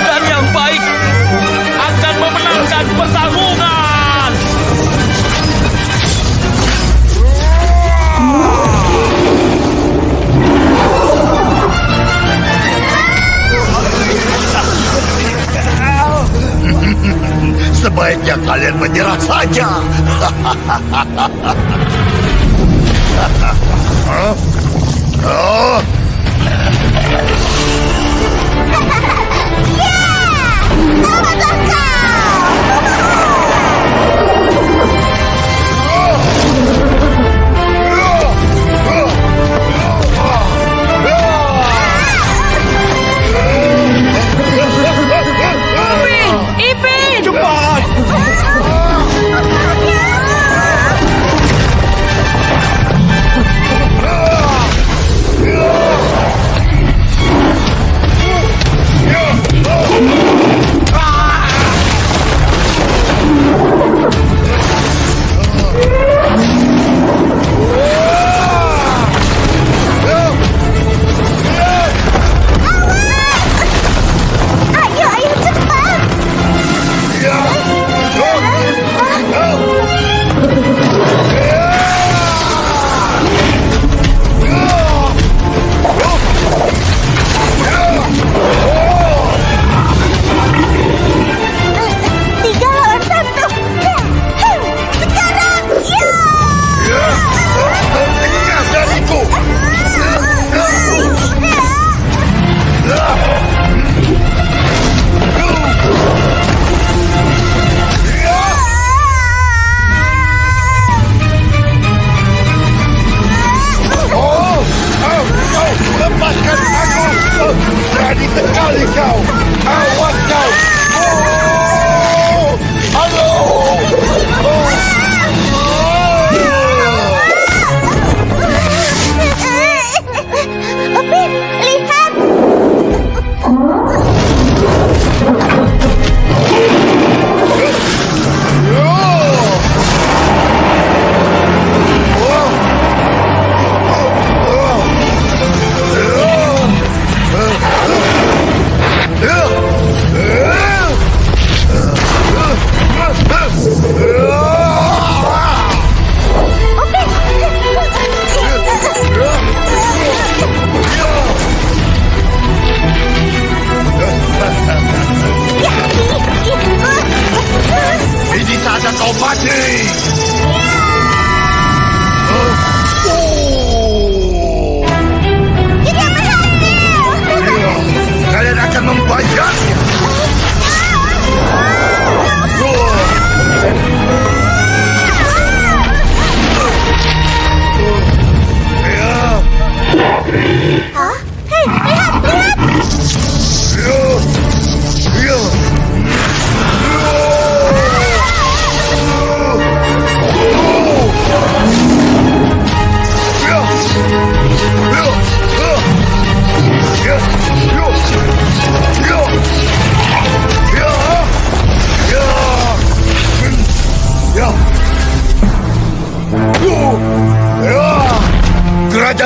Dan yang baik akan memenangkan pertarungan. Sebaiknya kalian menyerah saja. Tamatlah Ipin! Cepat.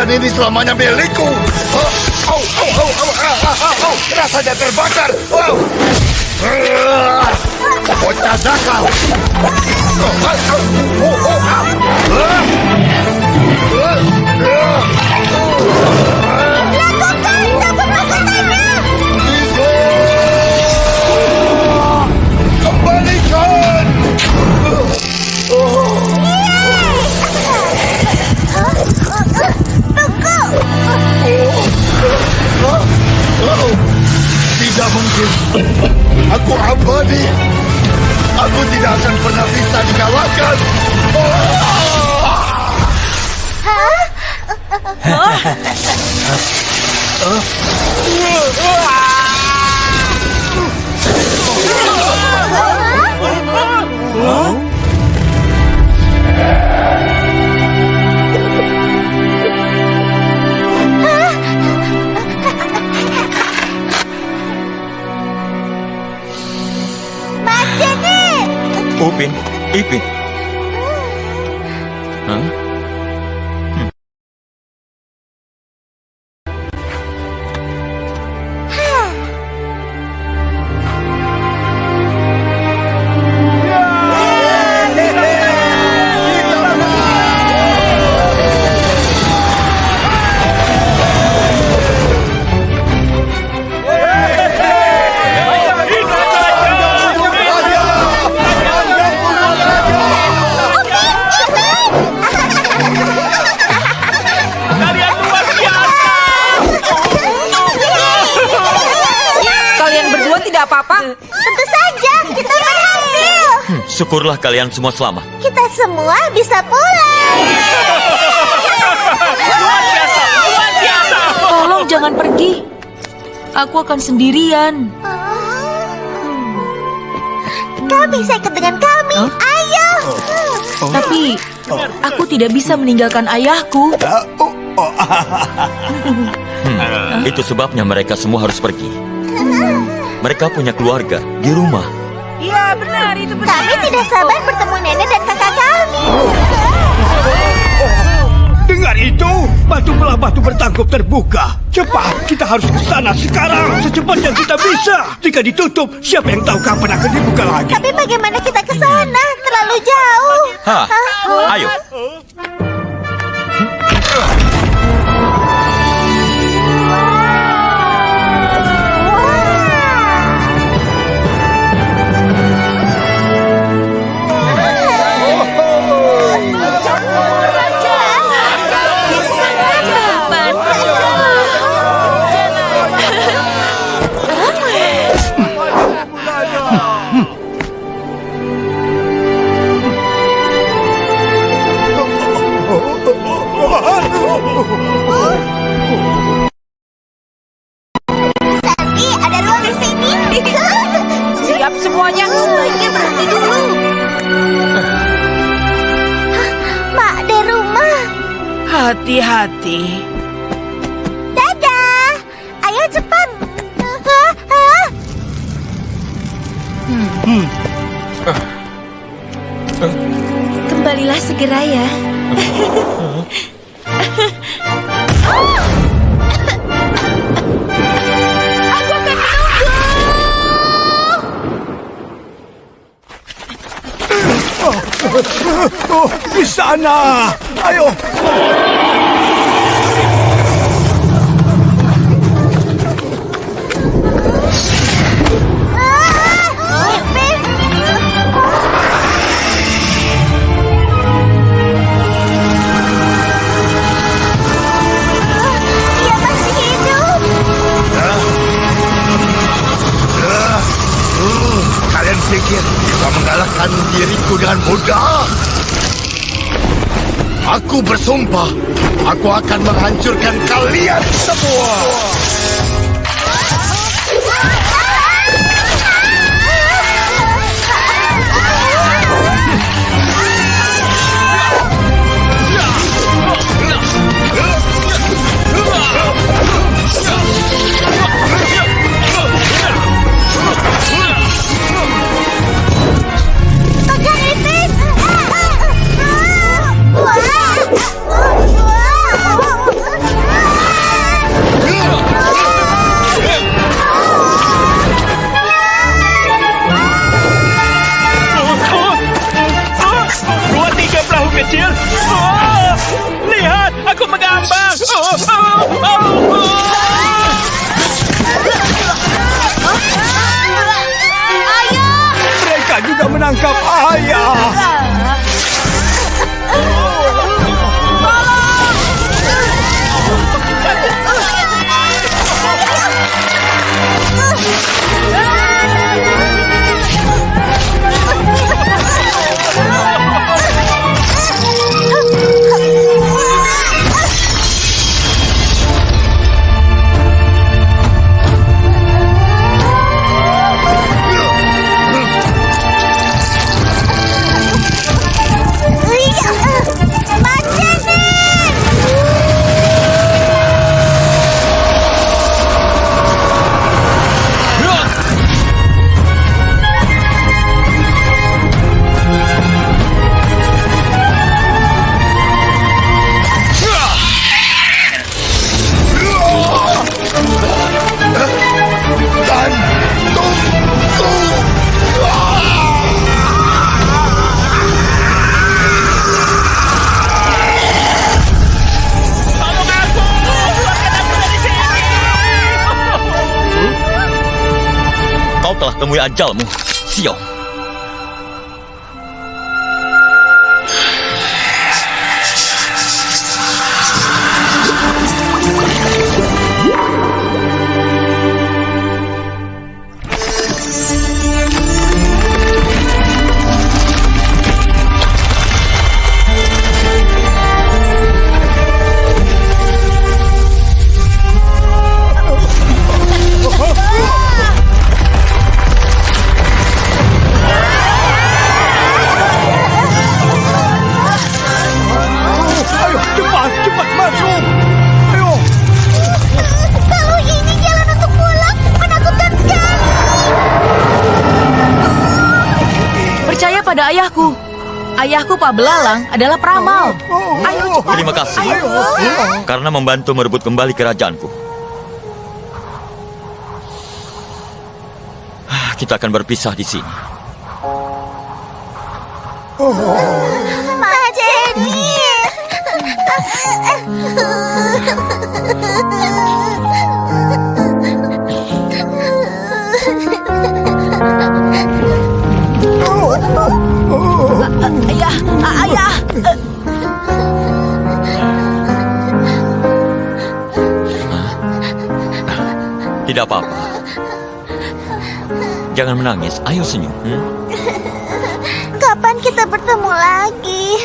kalian ini selamanya milikku. Rasanya terbakar. Bocah nakal. Lakukan, tabur lakukannya. Kembalikan. Tidak mungkin. Aku abadi. Aku tidak akan pernah bisa dikalahkan. Upin, Ipin. Hah? Tentu saja, kita berhasil. Syukurlah kalian semua selamat. Kita semua bisa pulang. Tolong jangan pergi. Aku akan sendirian. Kau bisa ikut dengan kami. Ayo. Tapi aku tidak bisa meninggalkan ayahku. Itu sebabnya mereka semua harus pergi. Mereka punya keluarga di rumah. Iya benar, itu benar. Kami tidak sabar bertemu nenek dan kakak kami. Dengar itu, batu belah batu bertangkup terbuka. Cepat, kita harus ke sana sekarang, secepat yang kita bisa. Jika ditutup, siapa yang tahu kapan akan dibuka lagi? Tapi bagaimana kita ke sana? Terlalu jauh. Hah, ayo. Santi, ada ruang di sini. Siap semuanya, sebaiknya berhenti dulu. Mak di rumah. Hati-hati. Dadah. Ayo cepat. Kembalilah segera ya. Aku akan menunggu. Di sana, ayo. Dia masih hidup. Kalian pikir bisa mengalahkan diriku dengan mudah? Aku bersumpah, aku akan menghancurkan kalian semua. Pegang Ipin. telah temui ajalmu, Xiao. Ayo, cepat masuk. Ayo. Kalau ini jalan untuk pulang, menakutkan sekali. Percaya pada ayahku. Ayahku Pak Belalang adalah peramal. Ayo cepat. Terima kasih karena membantu merebut kembali kerajaanku. Kita akan berpisah di sini. Mak Jenny. Ayah. Tidak apa-apa. Jangan menangis, ayo senyum. Kapan kita bertemu lagi?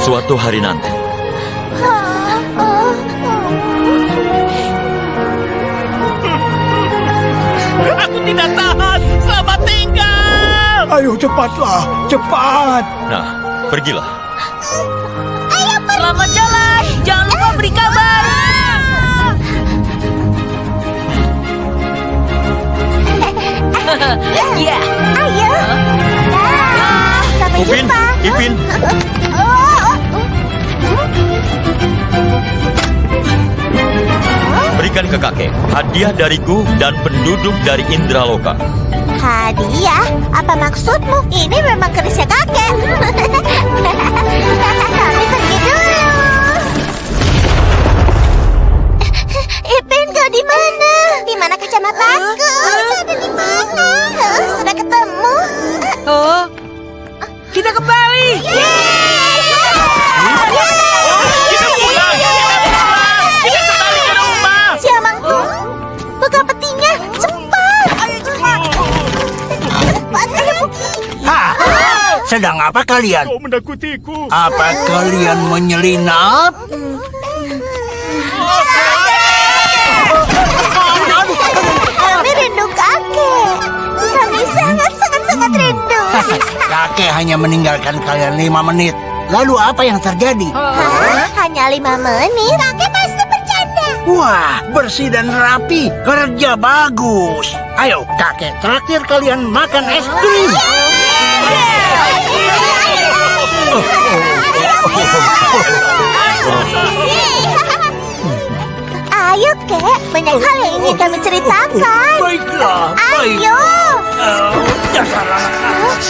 Suatu hari nanti. Aku tidak tahan. Selamat tinggal. Ayo cepatlah, cepat. Nah, pergilah. Selamat jalan. Jangan lupa beri kabar. Ya. Ayo. Sampai Upin, jumpa. Ipin, berikan ke kakek hadiah dariku dan penduduk dari Indraloka. Hadiah? Apa maksudmu? Ini memang kerisnya kakek. Kami pergi dulu. Ipin, kau di mana? Di mana kacamataku? Ada di mana? Sudah ketemu? Oh, kita kembali. Siamangku, buka petinya, cepat! Ayo cepat! Cepat, ayo buka. Sedang apa kalian? Kau menakutiku. Apa kalian menyelinap? Kami rindu kakek. Kami sangat rindu. Kakek hanya meninggalkan kalian 5 menit. Lalu apa yang terjadi? Hah? Hanya 5 menit? Kakek pasti bercanda. Wah, bersih dan rapi. Kerja bagus. Ayo, kakek traktir kalian makan es krim. Ayo, kek. Banyak hal yang ingin kami ceritakan. Baiklah, baik. Ayo. Dasar anak.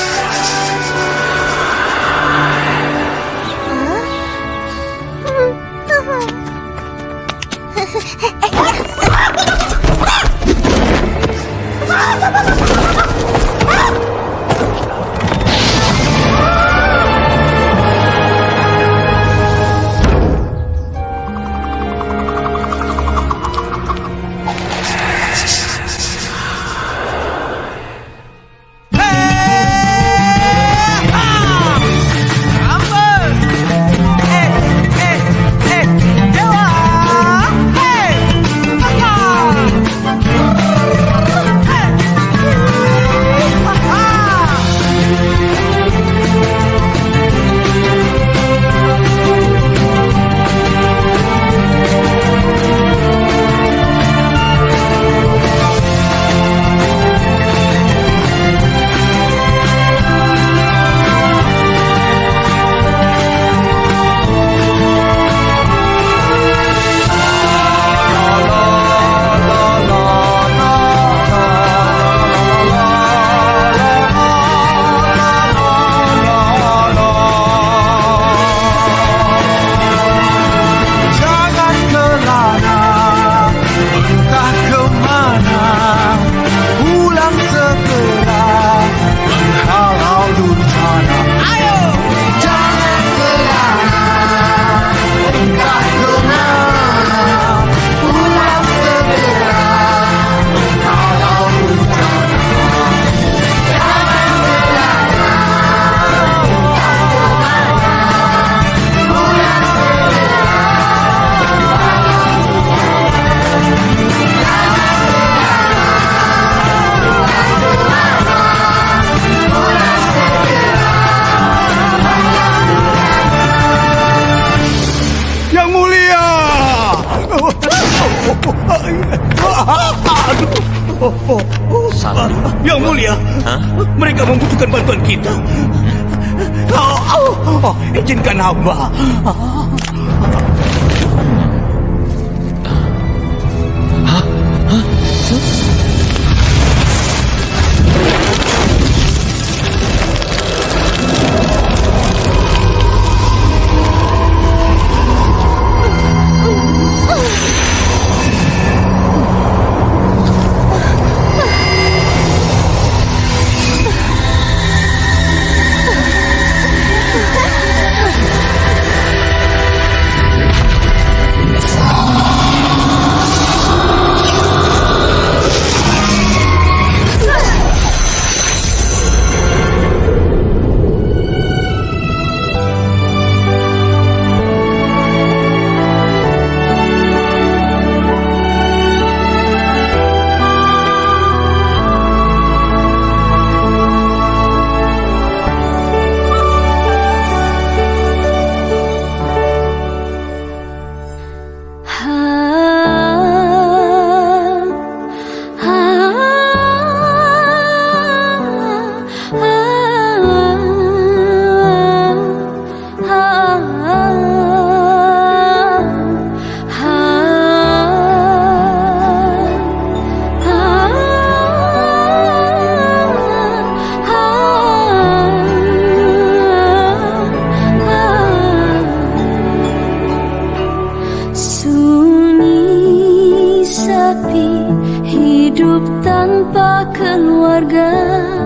Salju. Yang mulia, Hah? mereka membutuhkan bantuan kita. Izinkan hamba. Sunyi sepi, hidup tanpa keluarga.